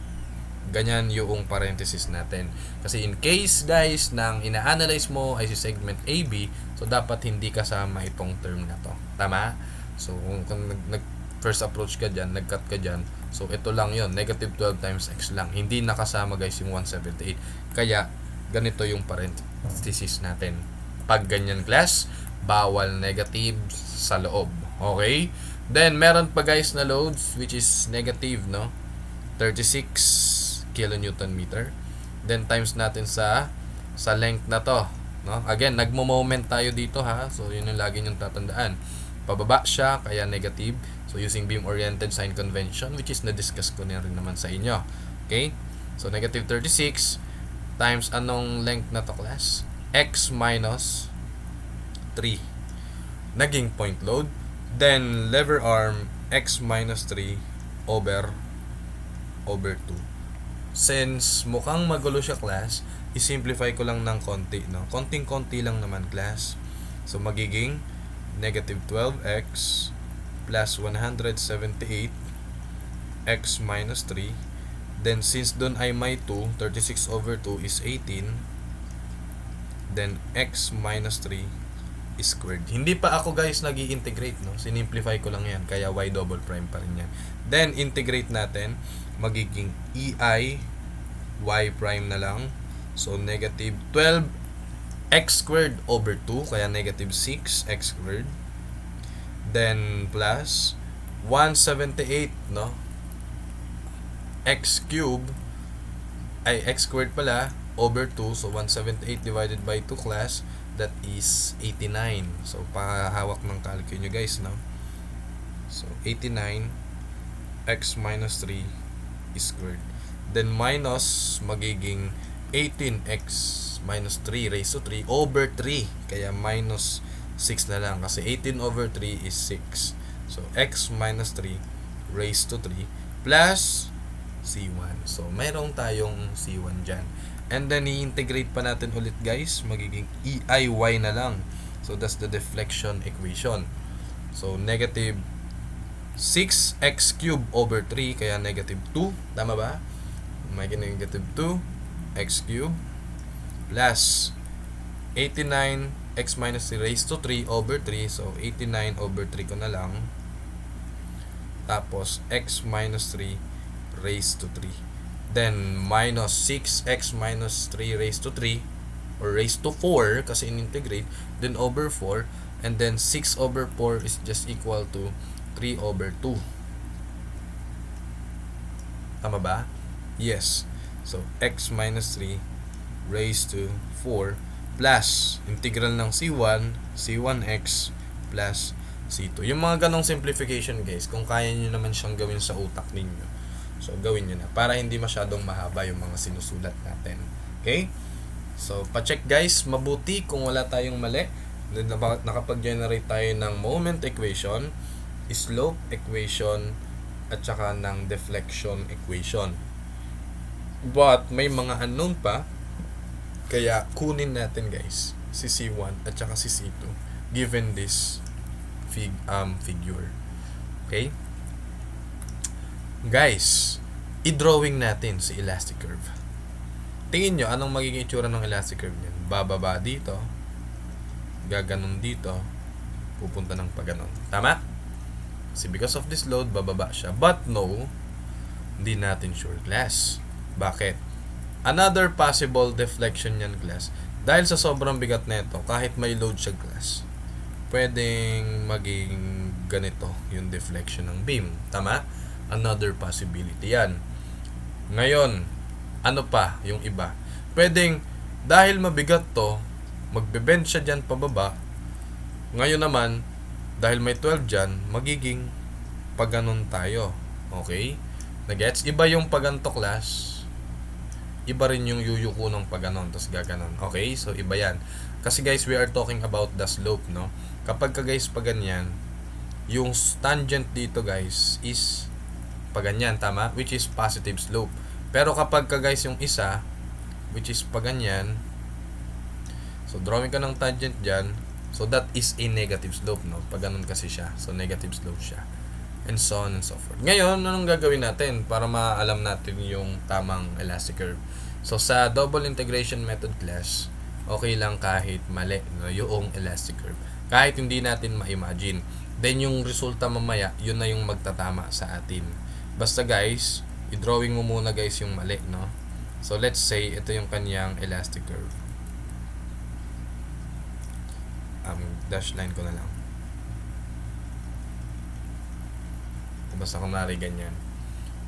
ganyan yung parenthesis natin. Kasi in case guys nang ina-analyze mo ay si segment AB, so dapat hindi kasama itong term na to. Tama? So kung nag first approach ka dyan, nag-cut ka dyan, so ito lang yon, negative 12 times X lang. Hindi nakasama guys yung 178. Kaya ganito yung parenthesis natin. Pag ganyan class, bawal negative sa loob. Okay? Then, meron pa guys na loads which is negative, no? 36 kilonewton meter. Then, times natin sa length na to, no? Again, nagmo-moment tayo dito ha. So, yun yung lagi nyong tatandaan. Pababa siya, kaya negative. So, using beam-oriented sign convention, which is na-discuss ko na rin naman sa inyo. Okay? So, negative 36 times anong length na to class? X minus 3. Naging point load. Then, lever arm, X minus 3 over 2. Since mukhang magulo siya, class, i-simplify ko lang ng konti, no? Konting-konti lang naman, class. So, magiging negative 12x plus 178 x minus 3. Then, since doon ay may 2, 36 over 2 is 18. Then, x minus 3 squared. Hindi pa ako guys nag-i-integrate, no? Sinimplify ko lang yan. Kaya y double prime pa rin yan. Then, integrate natin. Magiging EI y prime na lang. So, negative 12 x squared over 2. Kaya negative 6 x squared. Then, plus 178, no? X cube ay x squared pala over 2. So, 178 divided by 2 class. That is 89. So, pahawak ng calcul nyo guys, no? So, 89 x minus 3 squared. Then, minus magiging 18x minus 3 raised to 3 over 3. Kaya, minus 6 na lang. Kasi 18 over 3 is 6. So, x minus 3 raised to 3 plus C1. So, mayroong tayong C1 dyan. And then, i-integrate pa natin ulit guys. Magiging EIY na lang. So, that's the deflection equation. So, negative 6x cube over 3. Kaya negative 2. Tama ba? May negative 2 x cube plus 89 x minus 3 raised to 3 over 3. So, 89 over 3 ko na lang. Tapos, x minus 3 raised to 3. Then, minus 6x minus 3 raised to 3 or raised to 4 kasi in-integrate. Then, over 4. And then, 6 over 4 is just equal to 3 over 2. Tama ba? Yes. So, x minus 3 raised to 4 plus integral ng C1, C1x plus C2. Yung mga ganong simplification, guys, kung kaya nyo naman siyang gawin sa utak ninyo, so gawin nyo na para hindi masyadong mahaba yung mga sinusulat natin. Okay? So, pacheck guys, mabuti kung wala tayong mali. Nakapag-generate tayo ng moment equation, slope equation, at saka ng deflection equation. But, may mga unknown pa, kaya kunin natin guys si C1 at saka si C2 given this figure. Okay? Guys, i-drawing natin si elastic curve. Tingin nyo anong magiging itsura ng elastic curve niyan? Bababa dito, gaganon dito, pupunta ng paganon. Tama? Kasi because of this load, bababa siya. But no, hindi natin sure class. Bakit? Another possible deflection yan class. Dahil sa sobrang bigat nito, kahit may load siya class, pwedeng maging ganito yung deflection ng beam. Tama? Another possibility yan. Ngayon, ano pa yung iba? Pwedeng, dahil mabigat to, magbe-bend siya dyan pababa. Ngayon naman, dahil may 12 dyan, magiging paganon tayo. Okay? Nagets? Iba yung paganto class. Iba rin yung yuyuko ng paganon, tapos gaganon. Okay? So, iba yan. Kasi guys, we are talking about the slope, no? Kapag ka guys, paganyan, yung tangent dito guys, is paganyan, tama? Which is positive slope. Pero kapag ka guys, yung isa, which is paganyan, so, drawing ka ng tangent dyan, so, that is a negative slope, no? Paganon kasi siya. So, negative slope siya. And so on and so forth. Ngayon, anong gagawin natin para maalam natin yung tamang elastic curve? So, sa double integration method class, okay lang kahit mali, no, yung elastic curve. Kahit hindi natin ma-imagine. Then, yung resulta mamaya, yun na yung magtatama sa atin. Basta guys, i-drawing mo muna guys yung mali, no? So, let's say, ito yung kanyang elastic curve. Dash line ko na lang. Basta kunwari ganyan.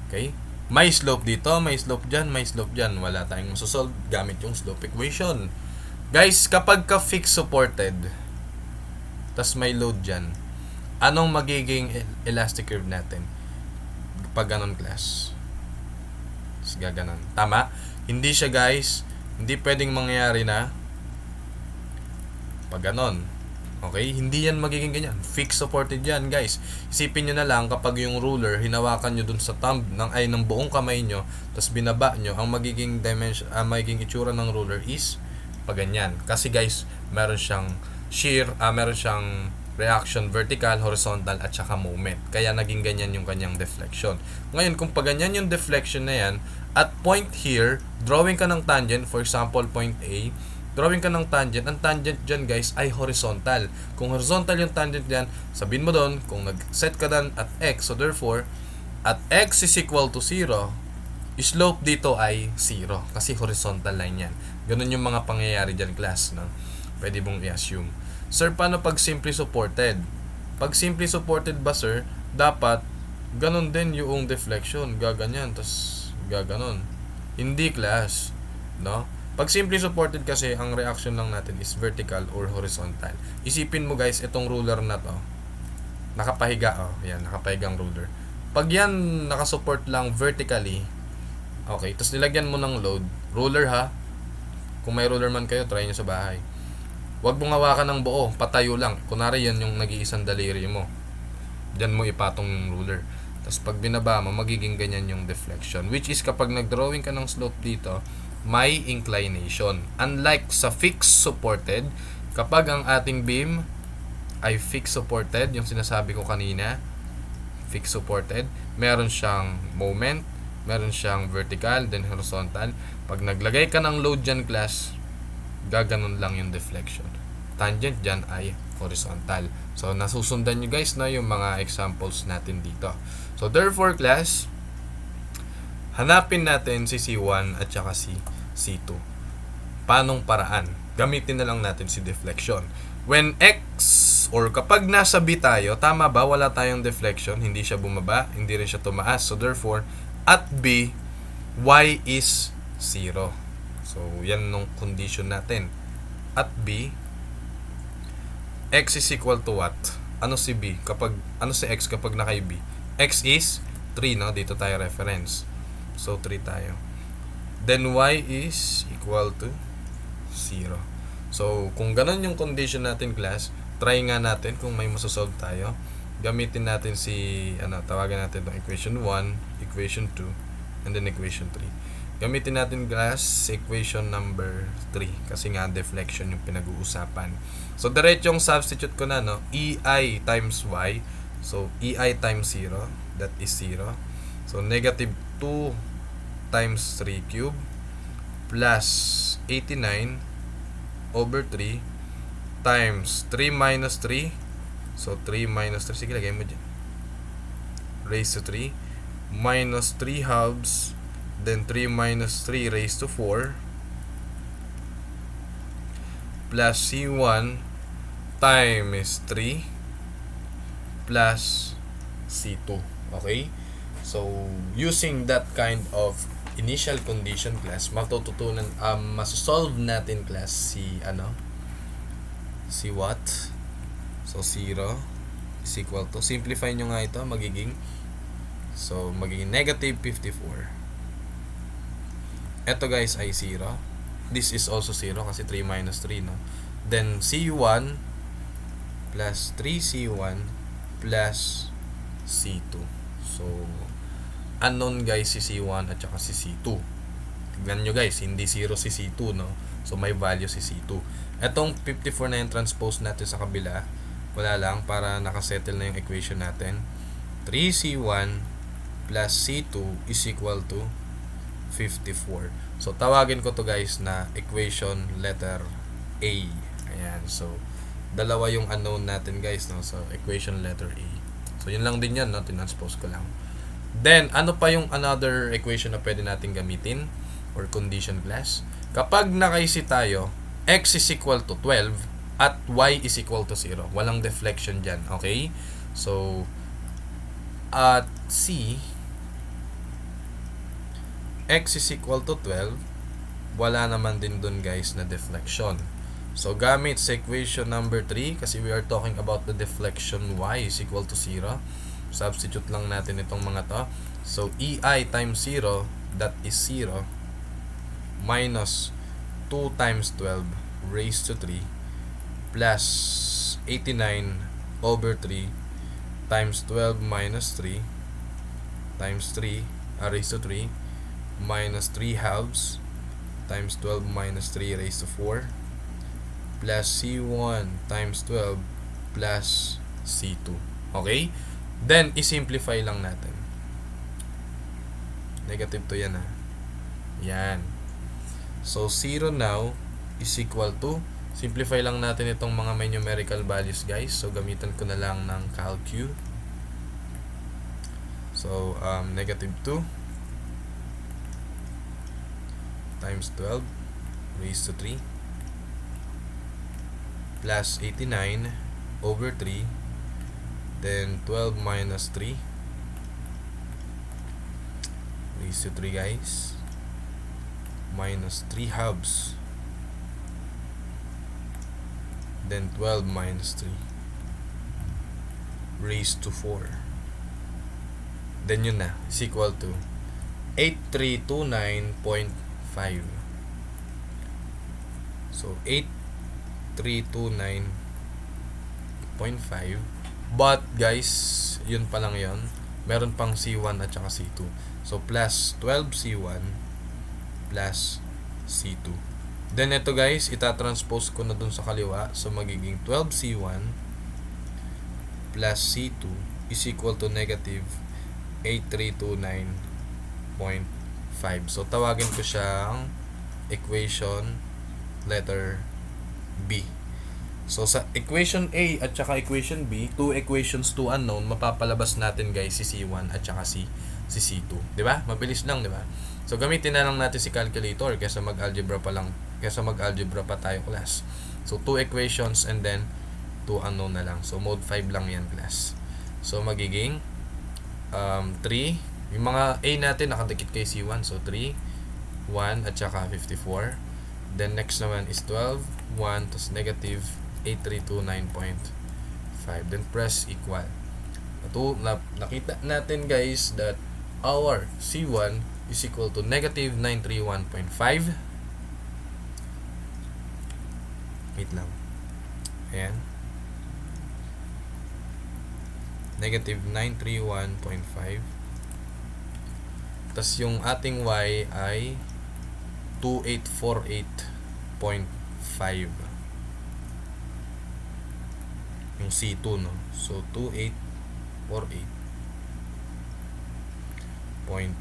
Okay? May slope dito, may slope dyan, may slope dyan. Wala tayong masosolve gamit yung slope equation. Guys, kapag ka fixed supported, tas may load dyan, anong magiging elastic curve natin? Pag ganon class. Tapos gaganon. Tama? Hindi siya guys, hindi pwedeng mangyari na pag ganon. Okay? Hindi yan magiging ganyan. Fixed supported yan, guys. Isipin nyo na lang kapag yung ruler, hinawakan nyo dun sa thumb ng buong kamay nyo, tapos binaba nyo, ang magiging dimension, magiging itsura ng ruler is pag ganyan. Kasi guys, meron siyang shear, meron siyang reaction vertical, horizontal, at saka moment. Kaya naging ganyan yung kanyang deflection. Ngayon, kung pag ganyan yung deflection na yan, at point here, drawing ka ng tangent, for example, point A, drawing ka ng tangent, ang tangent dyan guys ay horizontal. Kung horizontal yung tangent dyan, sabihin mo doon, kung nag-set ka dan at x, so therefore, at x is equal to 0, slope dito ay 0. Kasi horizontal line yan. Ganun yung mga pangyayari dyan class, no? Pwede mong i-assume. Sir, paano pag simply supported? Pag simply supported ba sir, dapat ganun din yung deflection. Gaganyan, tas gaganon. Hindi class, no? Pag simply supported kasi, ang reaction lang natin is vertical or horizontal. Isipin mo guys, itong ruler na to, nakapahiga, yan, nakapahigang ruler. Pag yan nakasupport lang vertically, okay, tapos nilagyan mo ng load, ruler ha, kung may ruler man kayo, try nyo sa bahay. Huwag mong hawakan ng buo, patayo lang. Kunwari yan yung nag-iisang daliri mo. Diyan mo ipatong yung ruler. Tapos pag binaba mo, magiging ganyan yung deflection. Which is kapag nag-drawing ka ng slope dito, may inclination. Unlike sa fixed supported, kapag ang ating beam ay fixed supported, yung sinasabi ko kanina, fixed supported, meron siyang moment, meron siyang vertical, then horizontal. Pag naglagay ka ng load dyan class, gaganon lang yung deflection. Tangent dyan ay horizontal. So, nasusundan nyo guys na yung mga examples natin dito. So, therefore class, hanapin natin si C1 at saka si C2. Paanong paraan? Gamitin na lang natin si deflection. When X or kapag nasa B tayo, tama ba? Wala tayong deflection. Hindi siya bumaba, hindi rin siya tumaas. So, therefore, at B, Y is 0. So, yan nung condition natin. At B, X is equal to what? Ano si B? Ano si X kapag naka B? X is 3, no? Dito tayo reference. So, 3 tayo. Then, Y is equal to 0. So, kung ganun yung condition natin, class, try nga natin kung may masosolve tayo. Gamitin natin tawagan natin itong equation 1, equation 2, and then equation 3. Gamitin natin, class, equation number 3. Kasi nga, deflection yung pinag-uusapan. So, diretsong substitute ko na, no? EI times Y. So, EI times 0. That is 0. So, negative 2 times 3 cube plus 89 over 3 times 3 minus 3. So, 3 minus 3. Sige, lagay mo dyan. Raised to 3. Minus 3 halves. Then 3 minus 3 raised to 4. Plus C1 times 3 plus C2. Okay? So, using that kind of initial condition, class, masosolve natin, class, si what? So, 0 is equal to, simplify nyo nga ito, magiging negative 54. Ito guys ay 0. This is also 0 kasi 3 minus 3, no? Then, C1 plus 3C1 plus C2. So, unknown guys si C1 at saka si C2. Tignan nyo guys, hindi 0 si C2, no? So, may value si C2. Etong 54 na yung transpose natin sa kabila. Wala lang, para nakasettle na yung equation natin. 3C1 plus C2 is equal to 54. So, tawagin ko to guys na equation letter A. Ayan. So, dalawa yung unknown natin guys, no? So, equation letter A. So, yun lang din yan, no? Tinranspose ko lang. Then, ano pa yung another equation na pwede natin gamitin or condition, class? Kapag naka-C tayo, X is equal to 12 at Y is equal to 0. Walang deflection dyan. Okay? So, at C, X is equal to 12, wala naman din dun guys na deflection. So, gamit sa equation number 3, kasi we are talking about the deflection Y is equal to 0. Substitute lang natin itong mga to. So, EI times 0, that is 0, minus 2 times 12 raised to 3, plus 89 over 3 times 12 minus 3 times 3 raised to 3 minus 3 halves times 12 minus 3 raised to 4 plus C1 times 12 plus C2. Okay? Then, isimplify lang natin. Negative to yan, ha? Yan. So, 0 now is equal to, simplify lang natin itong mga may numerical values, guys. So, gamitan ko na lang ng calcu. So, negative 2 times 12 raised to 3 plus 89 over 3, then 12 minus 3 raised to 3 guys, minus 3 halves, then 12 minus 3 raised to 4, then yun na, is equal to 8329.5. So 8329.5, but guys, yun pa lang yun, meron pang C1 at saka C2. So plus 12C1 plus C2. Then ito guys, itatranspose ko na dun sa kaliwa. So magiging 12C1 plus C2 is equal to negative 8329.5. So tawagin ko siyang equation letter B. So, sa equation A at saka equation B, two equations, two unknown, mapapalabas natin guys si C1 at saka si C2. Di ba? Mabilis lang, di ba? So, gamitin na lang natin si calculator kaysa mag-algebra pa tayo class. So, two equations and then two unknown na lang. So, mode 5 lang yan class. So, magiging 3. Yung mga A natin nakadikit kay C1. So, 3, 1, at saka 54. Then, next naman is 12, 1, tapos negative 8329.5. Then, press equal. Nakita natin guys that our C1 is equal to negative 931.5. Wait lang. Ayan. Negative 931.5. Tapos yung ating Y ay 2848.5. Yung C2, no? So, 2848.5.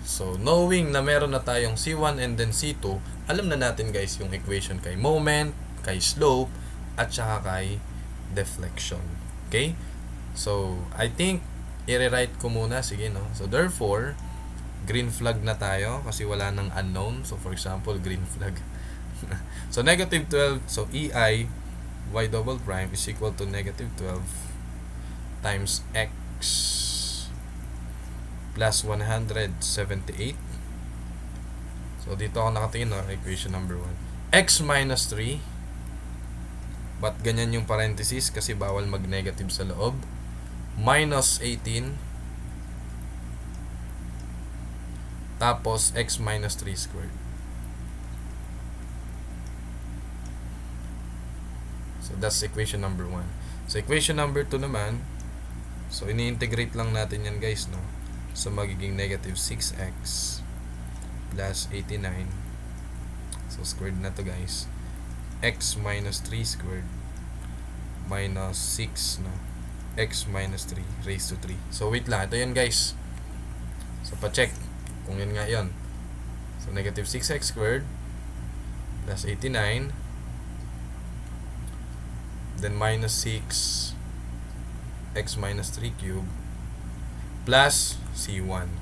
So, knowing na meron na tayong C1 and then C2, alam na natin guys yung equation kay moment, kay slope, at saka kay deflection. Okay? So, I think, i-rewrite ko muna. Sige, no? So, therefore, green flag na tayo kasi wala nang unknown. So, for example, green flag. So, negative 12. So, EI y double prime is equal to negative 12 times x plus 178. So, dito ako nakatingin, no? Equation number 1. X minus 3. Ba't ganyan yung parenthesis? Kasi bawal mag-negative sa loob. Minus 18. Tapos, x minus 3 squared. So, that's equation number 1. So, equation number 2 naman, so, ini-integrate lang natin yan guys, no? So, magiging negative 6x plus 89. So, squared na to guys. X minus 3 squared minus 6, no? X minus 3 raised to 3. So, wait lang. Ito yan guys. So, pa-check kung yun nga yun. So, negative 6x squared plus 89. Then, minus 6 x minus 3 cube plus C1.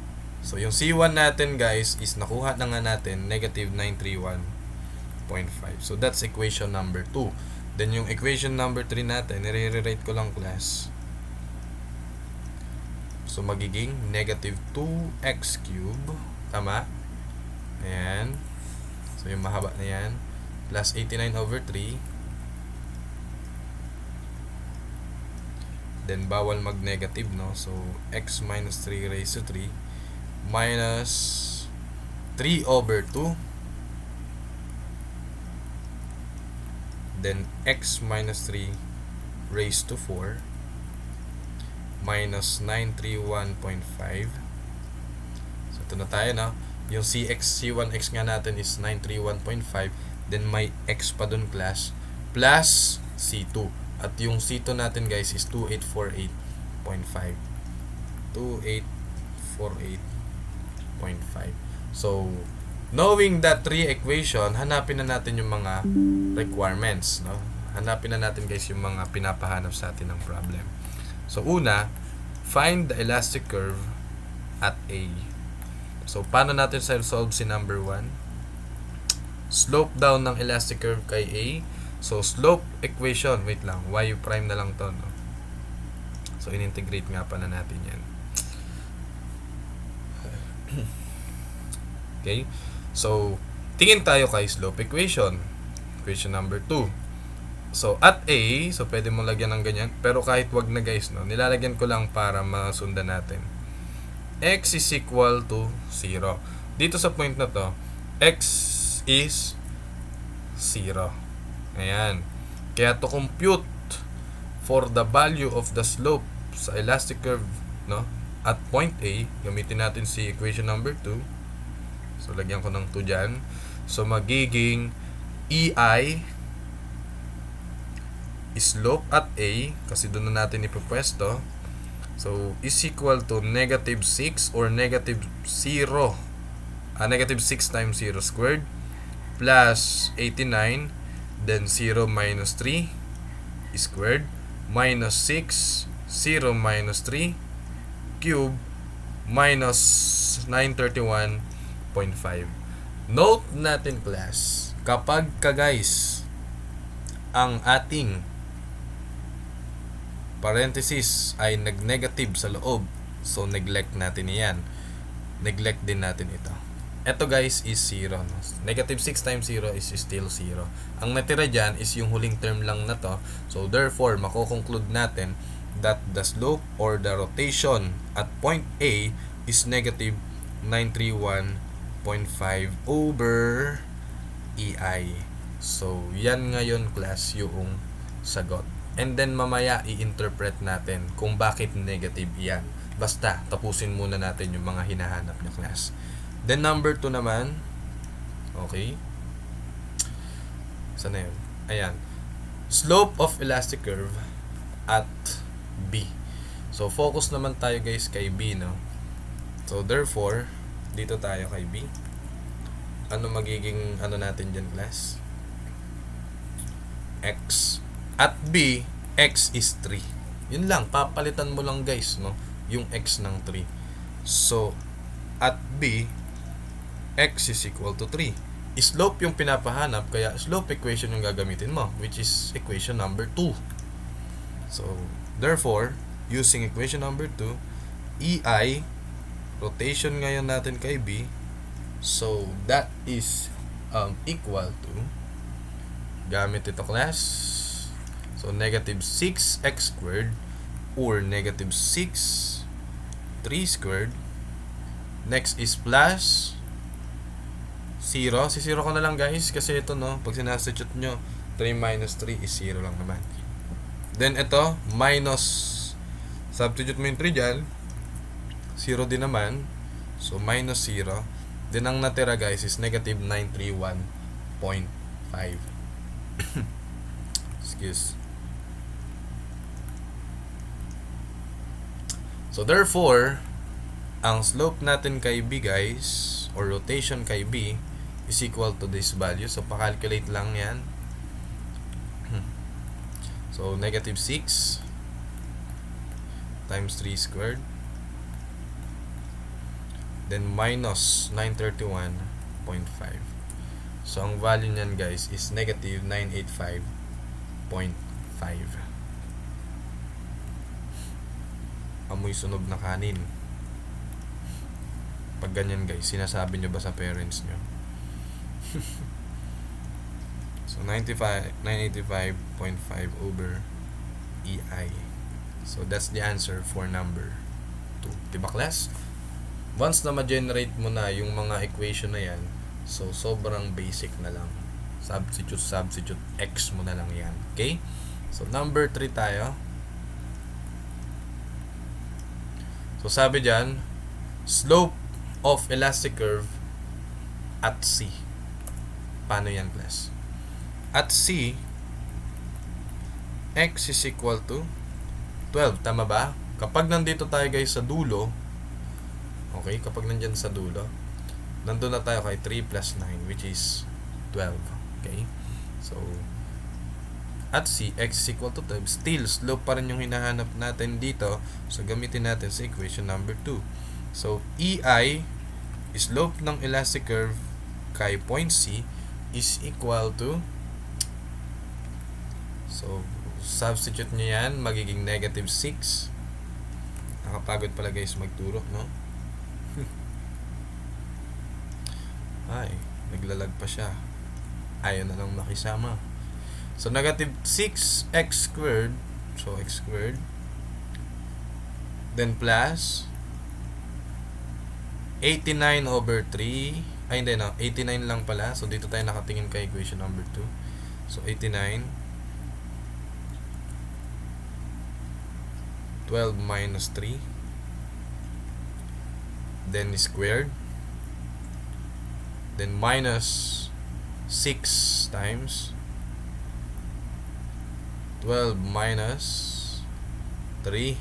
So, yung C1 natin guys is nakuha na nga natin negative 931.5. So, that's equation number 2. Then, yung equation number 3 natin, nire-rewrite ko lang class. So, magiging negative 2x cube. Tama? Ayan. So, yung mahaba na yan. Plus 89 over 3. Then, bawal mag-negative, no? So, x minus 3 raised to 3 minus 3 over 2. Then, x minus 3 raised to 4 minus 931.5. So, ito na tayo, no? Yung C1x nga natin is 931.5. Then, may x pa dun class plus C2. At yung C2 natin guys is 2848.5. 2848.5. So, knowing that 3 equation, hanapin na natin yung mga requirements, no? Hanapin na natin guys yung mga pinapahanap sa atin ng problem. So, una, find the elastic curve at A. So, paano natin solve si number 1? Slope down ng elastic curve kay A. So, slope equation, wait lang, y prime na lang to, no? So, in-integrate nga pa na natin yan. Okay? So, tingin tayo kay slope equation. Equation number 2. So, at A, so pwede mo lagyan ng ganyan, pero kahit wag na guys, no? Nilalagyan ko lang para masundan natin. X is equal to 0. Dito sa point na to, X is 0. Ayan. Kaya to compute for the value of the slope sa elastic curve, no, at point A, gamitin natin si equation number 2. So, lagyan ko ng 2 dyan. So, magiging EI slope at A, kasi doon na natin ipupwesto. So, is equal to negative 6 or negative 0. Negative 6 times 0 squared plus 89, then 0 minus 3 squared, minus 6, 0 minus 3 cube, minus 931.5. Note natin class, kapag guys, ang ating parenthesis ay nag-negative sa loob, so neglect natin yan. Neglect din natin ito. Ito guys is 0. No? Negative 6 times 0 is still 0. Ang natira dyan is yung huling term lang na to. So therefore, mako-conclude natin that the slope or the rotation at point A is negative 931.5 over EI. So, yan ngayon class yung sagot. And then mamaya i-interpret natin kung bakit negative yan. Basta, tapusin muna natin yung mga hinahanap na class. Then number 2 naman. Okay. Saan na yun? Ayan. Slope of elastic curve at B. So, focus naman tayo guys kay B, no? So, therefore, dito tayo kay B. Ano magiging ano natin dyan class? X. At B, X is 3. Yun lang, papalitan mo lang guys, no? Yung X ng 3. So, at B, X is equal to 3. Slope yung pinapahanap, kaya slope equation yung gagamitin mo, which is equation number 2. So, therefore, using equation number 2, EI, rotation ngayon natin kay B, so that is equal to, gamit ito class, so negative 6x squared or negative 6 3 squared. Next is plus 0. Si 0 ko na lang guys kasi ito, no, pag sinasubstitute nyo 3 minus 3 is 0 lang naman. Then ito minus, substitute mo yung 3 dyan, 0 din naman, so minus 0. Then ang natira guys is negative 931.5. Excuse. So therefore, ang slope natin kay B guys, or rotation kay B, is equal to this value. So pa-calculate lang yan. So negative 6 times 3 squared, then minus 931.5. So ang value niyan guys is negative 985.5. Amoy sunog na kanin. Pag ganyan guys, sinasabi nyo ba sa parents nyo? So 985.5 over EI. So that's the answer for number 2. Diba class? Once na ma-generate mo na yung mga equation na yan, so sobrang basic na lang. Substitute X mo na lang yan. Okay? So number 3 tayo. So sabi dyan, slope of elastic curve at C. Paano yan class? At C, X is equal to 12. Tama ba? Kapag nandito tayo guys sa dulo, okay, kapag nandyan sa dulo, nandun na tayo kay 3 plus 9, which is 12. Okay? So, at C, X is equal to 12. Still, slope pa rin yung hinahanap natin dito. So, gamitin natin sa equation number 2. So, EI, slope ng elastic curve kay point C is equal to, so, substitute nyo yan, magiging negative 6. Nakapagod pala guys magturo, no? Ay, naglalag pa siya. Ayaw na lang makisama. So, negative 6x squared. So, x squared. Then, plus 89 over 3. Ay, hindi, no. 89 lang pala. So, dito tayo nakatingin kay equation number 2. So, 89. 12 minus 3. Then, squared. Then, minus 6 times 12 minus 3.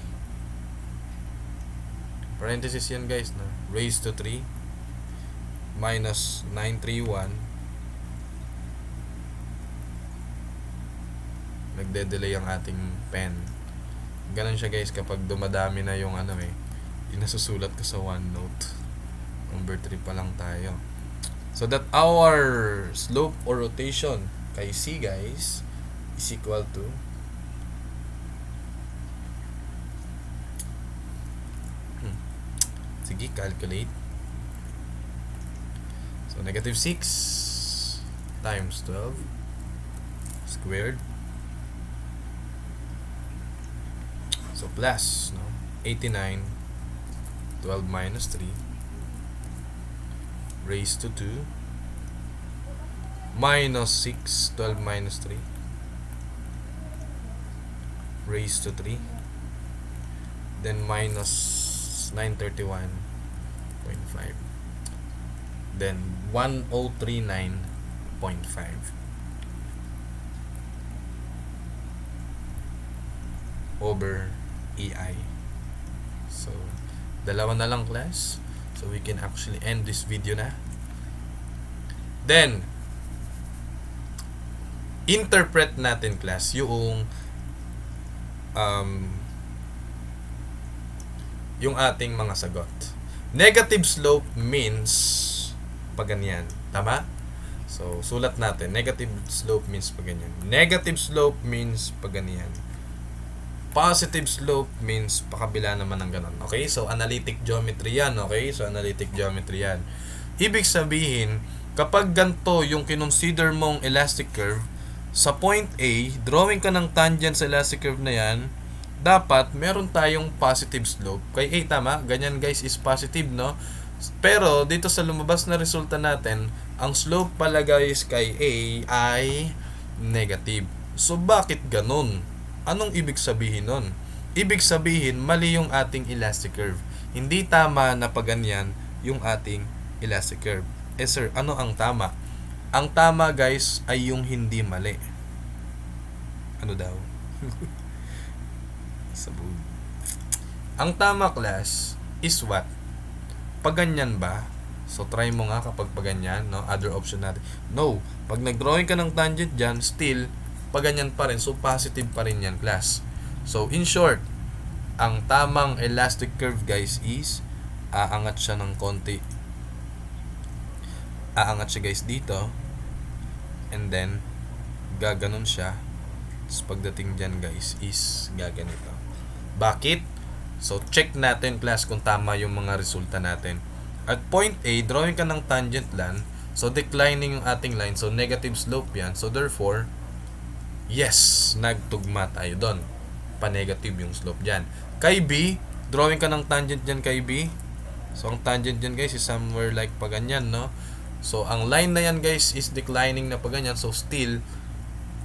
Parenthesis yan guys, no? Raised to 3 minus 931 nagde-delay ang ating pen. Ganun siya guys kapag dumadami na yung yung nasusulat ko sa OneNote. Number 3 pa lang tayo. So that our slope or rotation kay C guys is equal to sige, calculate. So negative 6 times 12 squared. So plus 89, 12 minus 3 raised to 2 minus 6, 12 minus 3 raised to 3, then minus 931.5, then 1039.5 over EI. So dalawa na lang class, so we can actually end this video na. Then interpret natin class yung ating mga sagot. Negative slope means pag ganyan, tama? So sulat natin, negative slope means pag ganyan. Negative slope means pag ganyan. Positive slope means pakabila naman ng ganun. Okay? So analytic geometry yan. Okay? So analytic geometry yan. Ibig sabihin, kapag ganito yung kinonsider mong elastic curve, sa point A, drawing ka ng tangent sa elastic curve na yan, dapat meron tayong positive slope. Kay A, tama? Ganyan guys is positive, no? Pero dito sa lumabas na resulta natin, ang slope pala guys kay A ay negative. So bakit ganun? Anong ibig sabihin nun? Ibig sabihin, mali yung ating elastic curve. Hindi tama na pag ganyan yung ating elastic curve. Eh sir, ano ang tama? Ang tama guys ay yung hindi mali. Ano daw? Sabog. Ang tama class is what? Pag ganyan ba? So try mo nga kapag pag ganyan, no? Other option natin. No, pag nag-drawing ka ng tangent dyan, still pag ganyan pa rin, so positive pa rin yan class. So in short, ang tamang elastic curve guys is aangat siya ng konti. Aangat siya guys dito, and then gaganon siya. Tapos pagdating dyan guys is gaganito. Bakit? So check natin class kung tama yung mga resulta natin. At point A, drawing ka ng tangent line, so declining yung ating line, so negative slope yan. So therefore, yes, nagtugma tayo doon. Pa-negative yung slope dyan. Kay B, drawing ka ng tangent dyan kay B. So, ang tangent dyan guys is somewhere like pa ganyan, no? So, ang line na yan guys is declining na pa ganyan. So, still,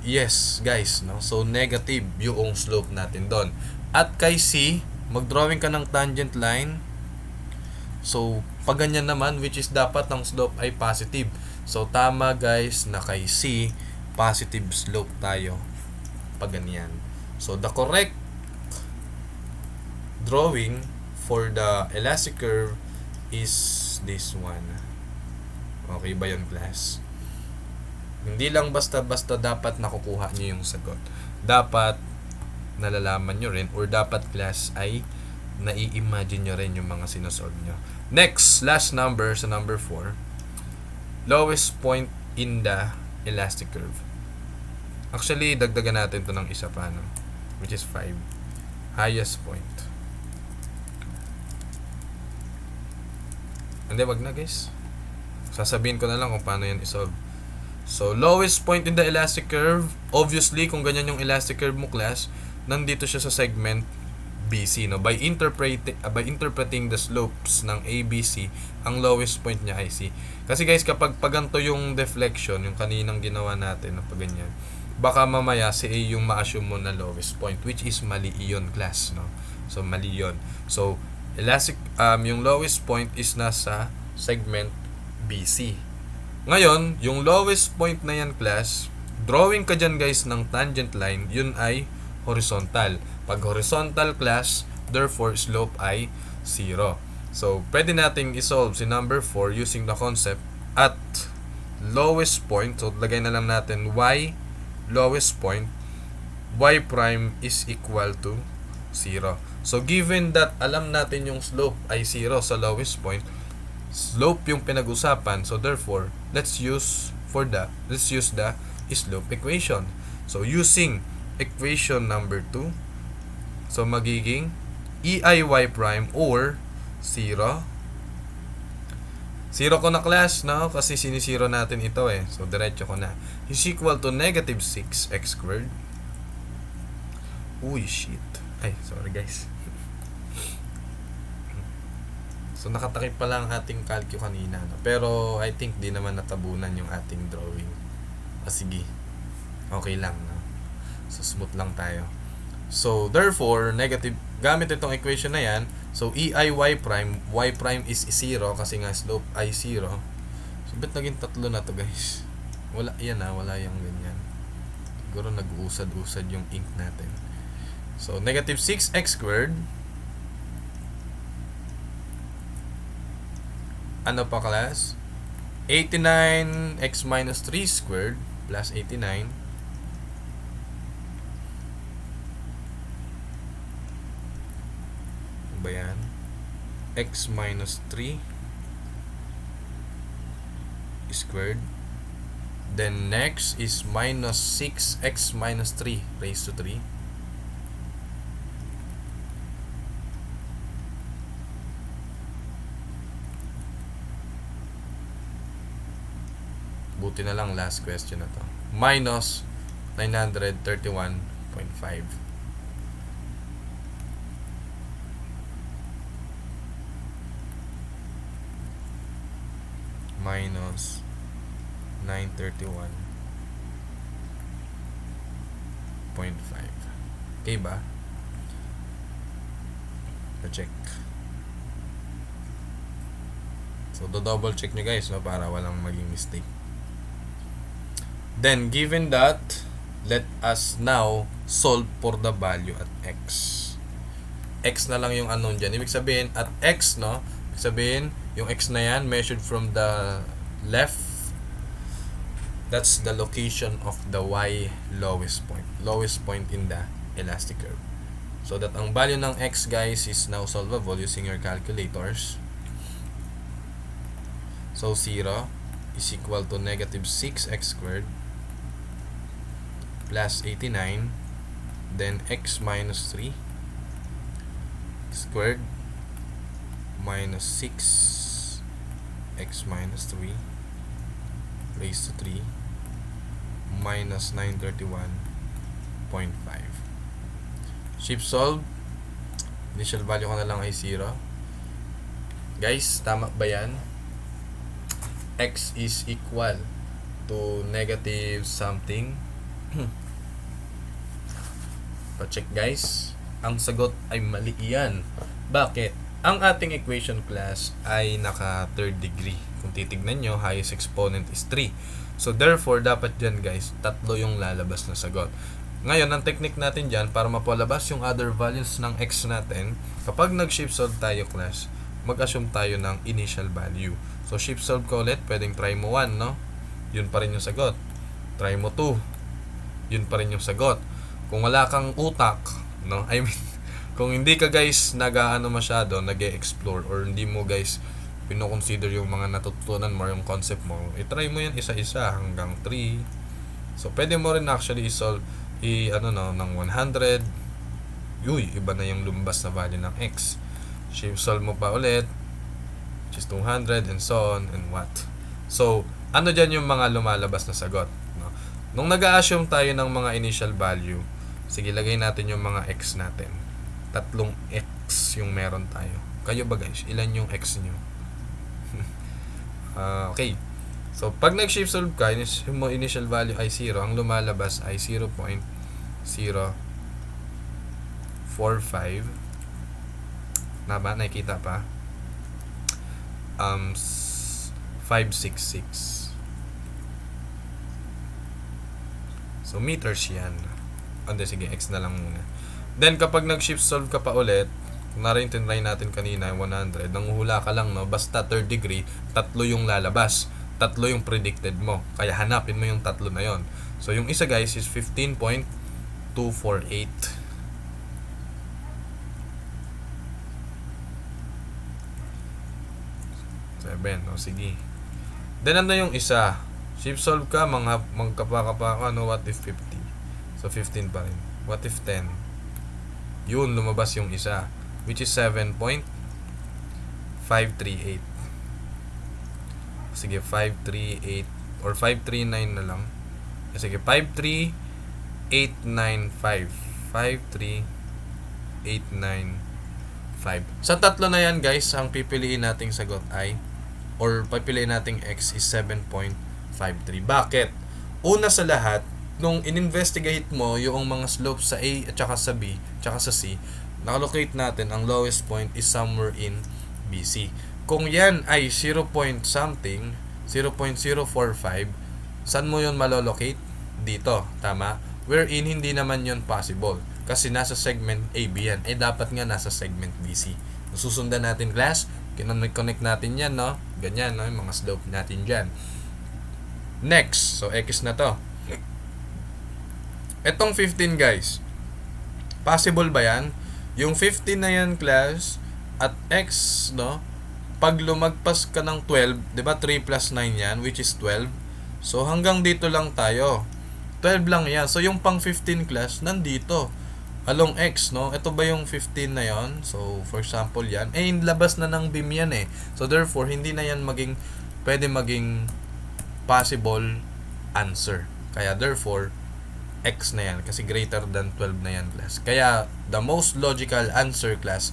yes guys, no? So, negative yung slope natin doon. At kay C, mag-drawing ka ng tangent line. So, pa ganyan naman, which is dapat ang slope ay positive. So, tama guys na kay C, positive slope tayo pag ganyan. So the correct drawing for the elastic curve is this one. Okay ba yun class? Hindi lang basta-basta dapat nakukuha nyo yung sagot. Dapat nalalaman nyo rin, or dapat class ay nai-imagine nyo rin yung mga sinusolve nyo. Next, last number sa number 4. Lowest point in the elastic curve. Actually, dagdagan natin to ng isa pa, no? Which is 5. Highest point. Hindi, wag na guys. Sasabihin ko na lang kung paano yan isolve. So, lowest point in the elastic curve. Obviously, kung ganyan yung elastic curve mo class, nandito siya sa segment BC, no? By interpreting the slopes ng ABC, ang lowest point niya ay C. Kasi guys, kapag paganto yung deflection, yung kaninang ginawa natin, no, pag ganyan, baka mamaya si A yung ma-assume mo na lowest point, which is mali iyon class, no? So mali yun. So elastic yung lowest point is nasa segment BC. Ngayon, yung lowest point na yan class, drawing ka dyan guys ng tangent line, yun ay horizontal. Pag horizontal class, therefore slope ay 0. So pwede nating isolve si number 4 using the concept at lowest point. So lagay na lang natin y lowest point y prime is equal to 0. So, given that alam natin yung slope ay 0 sa lowest point, slope yung pinag-usapan. So, therefore, let's use the slope equation. So, using equation number 2, so, magiging EIY prime or 0. 0 ko na class, no? Kasi sinisiro natin ito eh. So, diretso ko na. Is equal to negative 6x squared. Uy, shit. Ay, sorry guys. So, nakatakip pa lang ating calcu kanina. No? Pero, I think di naman natabunan yung ating drawing. Sige. Okay lang, no? So, smooth lang tayo. So, therefore, negative, gamit itong equation na yan, so, EIY prime, y prime is 0 kasi nga slope ay 0. So, ba't naging 3 na to guys? Wala, yan wala yung ganyan. Siguro nag-uusad-usad yung ink natin. So, negative 6x squared. Ano pa class? 89x minus 3 squared plus 89. Ba yan? X minus 3 squared. Then next is minus 6x minus 3 raised to 3. Buti na lang last question na to. Minus 931.5. Minus 931.5. Okay ba? Pa-check. So, do-double check nyo guys, no, para walang maging mistake. Then, given that, let us now solve for the value at x. X na lang yung unknown dyan. Ibig sabihin, at x, no? Ibig sabihin, yung x na yan, measured from the left, that's the location of the y lowest point. Lowest point in the elastic curve. So that ang value ng x, guys, is now solvable using your calculators. So, 0 is equal to negative 6x squared plus 89, then x minus 3 squared minus 6 x minus 3 raised to 3 minus 931.5. Shift solve. Initial value ko na lang ay 0. Guys, tama ba yan? X is equal to negative something. Pa-check guys. Ang sagot ay mali yan. Bakit? Ang ating equation class ay naka third degree. Kung titignan nyo, highest exponent is 3. So therefore, dapat dyan guys, 3 yung lalabas na sagot. Ngayon, ang technique natin dyan, para mapalabas yung other values ng x natin, kapag nag-shift solve tayo class, mag-assume tayo ng initial value. So shift solve ko ulit, pwedeng try mo 1, no? Yun pa rin yung sagot. Try mo 2. Yun pa rin yung sagot. Kung wala kang utak, no? I mean, kung hindi ka guys nag-aano masyado, nag-e-explore, or hindi mo guys pino-consider yung mga natutunan mo, yung concept mo, i-try mo yan isa-isa hanggang 3. So, pwede mo rin actually i-solve ng 100. Uy, iba na yung lumabas na value ng x. Shift solve mo pa ulit, which is 200, and so on, and what. So, ano dyan yung mga lumalabas na sagot? No? Nung nag-a-assume tayo ng mga initial value, sige, lagay natin yung mga x natin. 3 x yung meron tayo. Kayo ba guys? Ilan yung x nyo? Okay. So, pag nag-shift solve ka, yung initial value ay 0, ang lumalabas ay 0.045. Na ba? Nakikita pa? 566. So, meters yan. Sige, x na lang muna. Then, kapag nag-shift solve ka pa ulit, kung narin-try natin kanina, 100, nanguhula ka lang, no? Basta third degree, 3 yung lalabas. 3 yung predicted mo. Kaya hanapin mo yung 3 na yon. So, yung isa guys is 15.2 248. O sige. Then ano yung isa? Shift solve ka, magkapa-kapa ka, no? What if 50? So 15 pa rin. What if 10? Yun, lumabas yung isa, which is 7.538. Sige, 538 or 539 na lang. Sige, 53895. 53895. Sa tatlo na yan, guys, ang pipiliin nating sagot ay, or pipiliin nating x is 7.53. Bakit? Una sa lahat, nung in-investigate mo yung mga slopes sa A at saka sa B at saka sa C, nakalocate natin ang lowest point is somewhere in BC. Kung yan ay 0 point something, 0.045, saan mo yun malolocate? Dito, tama? Wherein hindi naman yun possible kasi nasa segment AB yan. Dapat nga nasa segment BC. Susundan natin, class, connect natin yan, no? Ganyan, no? Yung mga slope natin dyan. Next, so X na to. Etong 15, guys, possible ba yan? Yung 15 na yan, class, at X, no? Pag lumagpas ka ng 12, di ba 3 plus 9 yan, which is 12. So, hanggang dito lang tayo. 12 lang yan. So, yung pang 15, class, nandito. Along X, no? Ito ba yung 15 na yon? So, for example, yan. Labas na ng beam yan eh. So, therefore, hindi na yan pwede maging possible answer. Kaya, therefore, X na yan. Kasi greater than 12 na yan, class. Kaya, the most logical answer, class,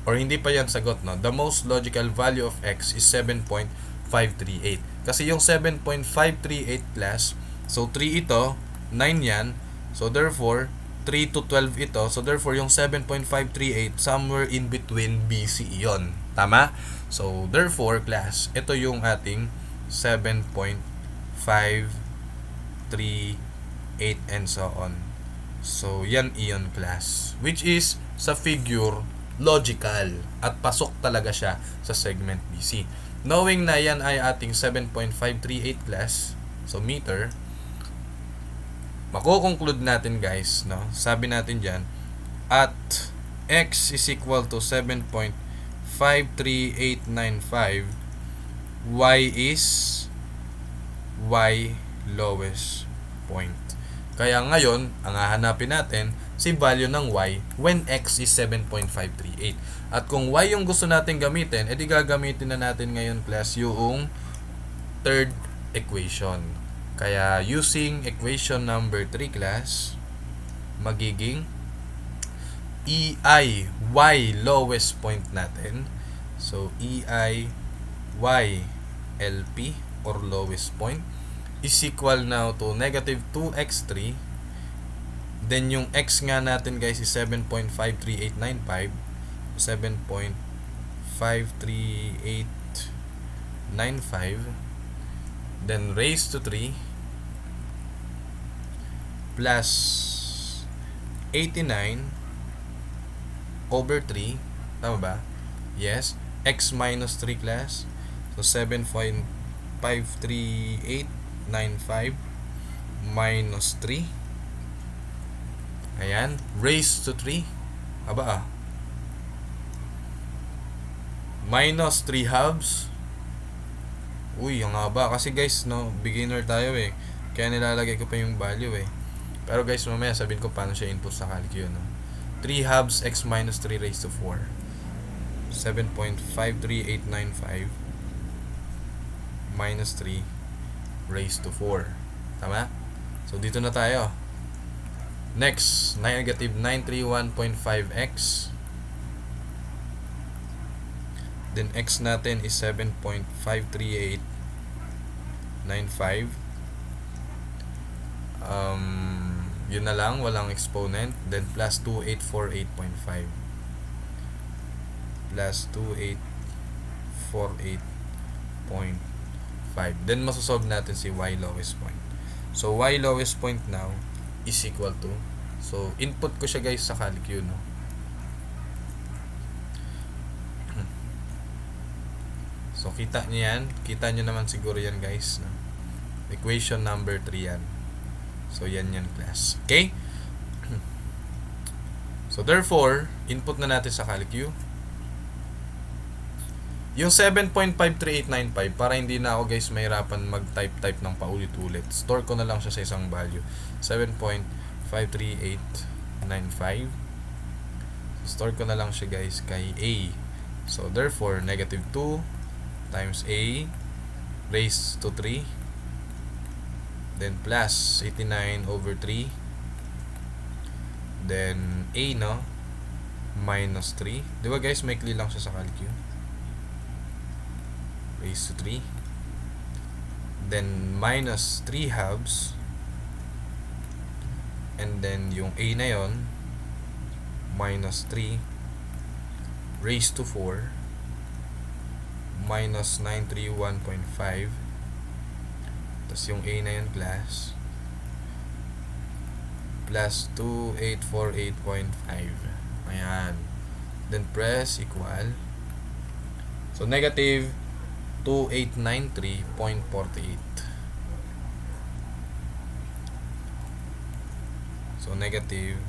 or hindi pa yan sagot, no? The most logical value of X is 7.538. Kasi yung 7.538, class, so 3 ito, 9 yan. So, therefore, 3 to 12 ito. So, therefore, yung 7.538, somewhere in between BC yon. Tama? So, therefore, class, ito yung ating 7.538 and so on. So, yan iyon, class. Which is, sa figure, logical. At pasok talaga siya sa segment BC. Knowing na yan ay ating 7.538, class, so meter, mako-conclude natin, guys, no? Sabi natin diyan, at X is equal to 7.53895, Y is Y lowest point. Kaya ngayon, ang hahanapin natin si value ng Y when X is 7.538. At kung Y yung gusto natin gamitin, edi gagamitin na natin ngayon, class, yung third equation. Kaya, using equation number 3, class, magiging EI, Y lowest point natin. So, EI, Y, LP, or lowest point, is equal now to negative 2x3. Then, yung x nga natin, guys, is 7.53895. 7.53895. Then, raised to 3. Plus 89 over 3. Tama ba? Yes. X minus 3, class. So, 7.53895 minus 3. Ayan. Raised to 3. Aba, minus 3 halves. Uy, ang haba. Kasi, guys, no, beginner tayo eh. Kaya nilalagay ko pa yung value eh. Pero, guys, mamaya sabihin ko paano siya input sa calculus, no? 3 halves x minus 3 raised to 4. 7.53895 minus 3 raised to 4. Tama? So, dito na tayo. Next, negative 931.5x. Then, x natin is 7.53895. Yun na lang, walang exponent. Then plus 2848.5 plus 2848.5. Then masosolve natin si y lowest point. So y lowest point now is equal to, so input ko siya, guys, sa calculus, no? So kita niyo yan, kita niyo naman siguro yan, guys, no? Equation number 3 yan. So, yan, class. Okay? So therefore, input na natin sa CalQ. Yung 7.53895, para hindi na ako guys mahirapan mag-type ng paulit-ulit, store ko na lang siya sa isang value. 7.53895. Store ko na lang siya guys kay A. So therefore, negative 2 times A raised to 3, then plus 89 over 3, then A, no, minus 3. Di ba guys, maikli lang siya sa CalQ? Raised to 3, then minus 3 halves, and then yung A na yon minus 3 raised to 4 minus 931.5, tapos yung A na yun plus 2848.5. Ayan, then press equal. So negative 2893.48. So negative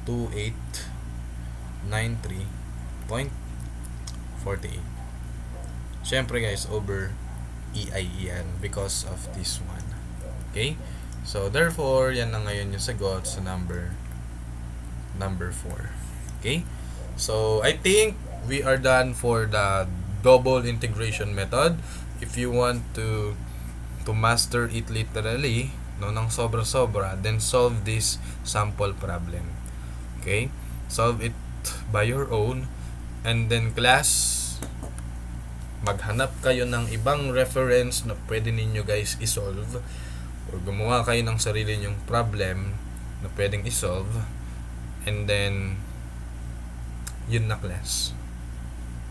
2893.48. Syempre guys, over EI yan because of this one. Okay? So therefore, yan na ngayon yung sagot sa number 4. Okay? So I think we are done for the double integration method. If you want to master it literally, no, ng sobra-sobra, then solve this sample problem. Okay? Solve it by your own, and then class, maghanap kayo ng ibang reference na pwede ninyo guys isolve, or gumawa kayo ng sarili nyong problem na pwedeng isolve, and then yun na class.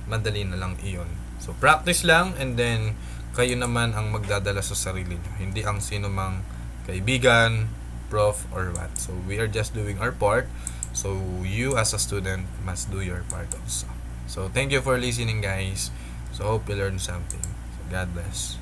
Madali na lang iyon. So practice lang, and then kayo naman ang magdadala sa sarili nyo, hindi ang sino mang kaibigan, prof, or what. So we are just doing our part, so you as a student must do your part also. So thank you for listening guys. So hope you learned something. So God bless.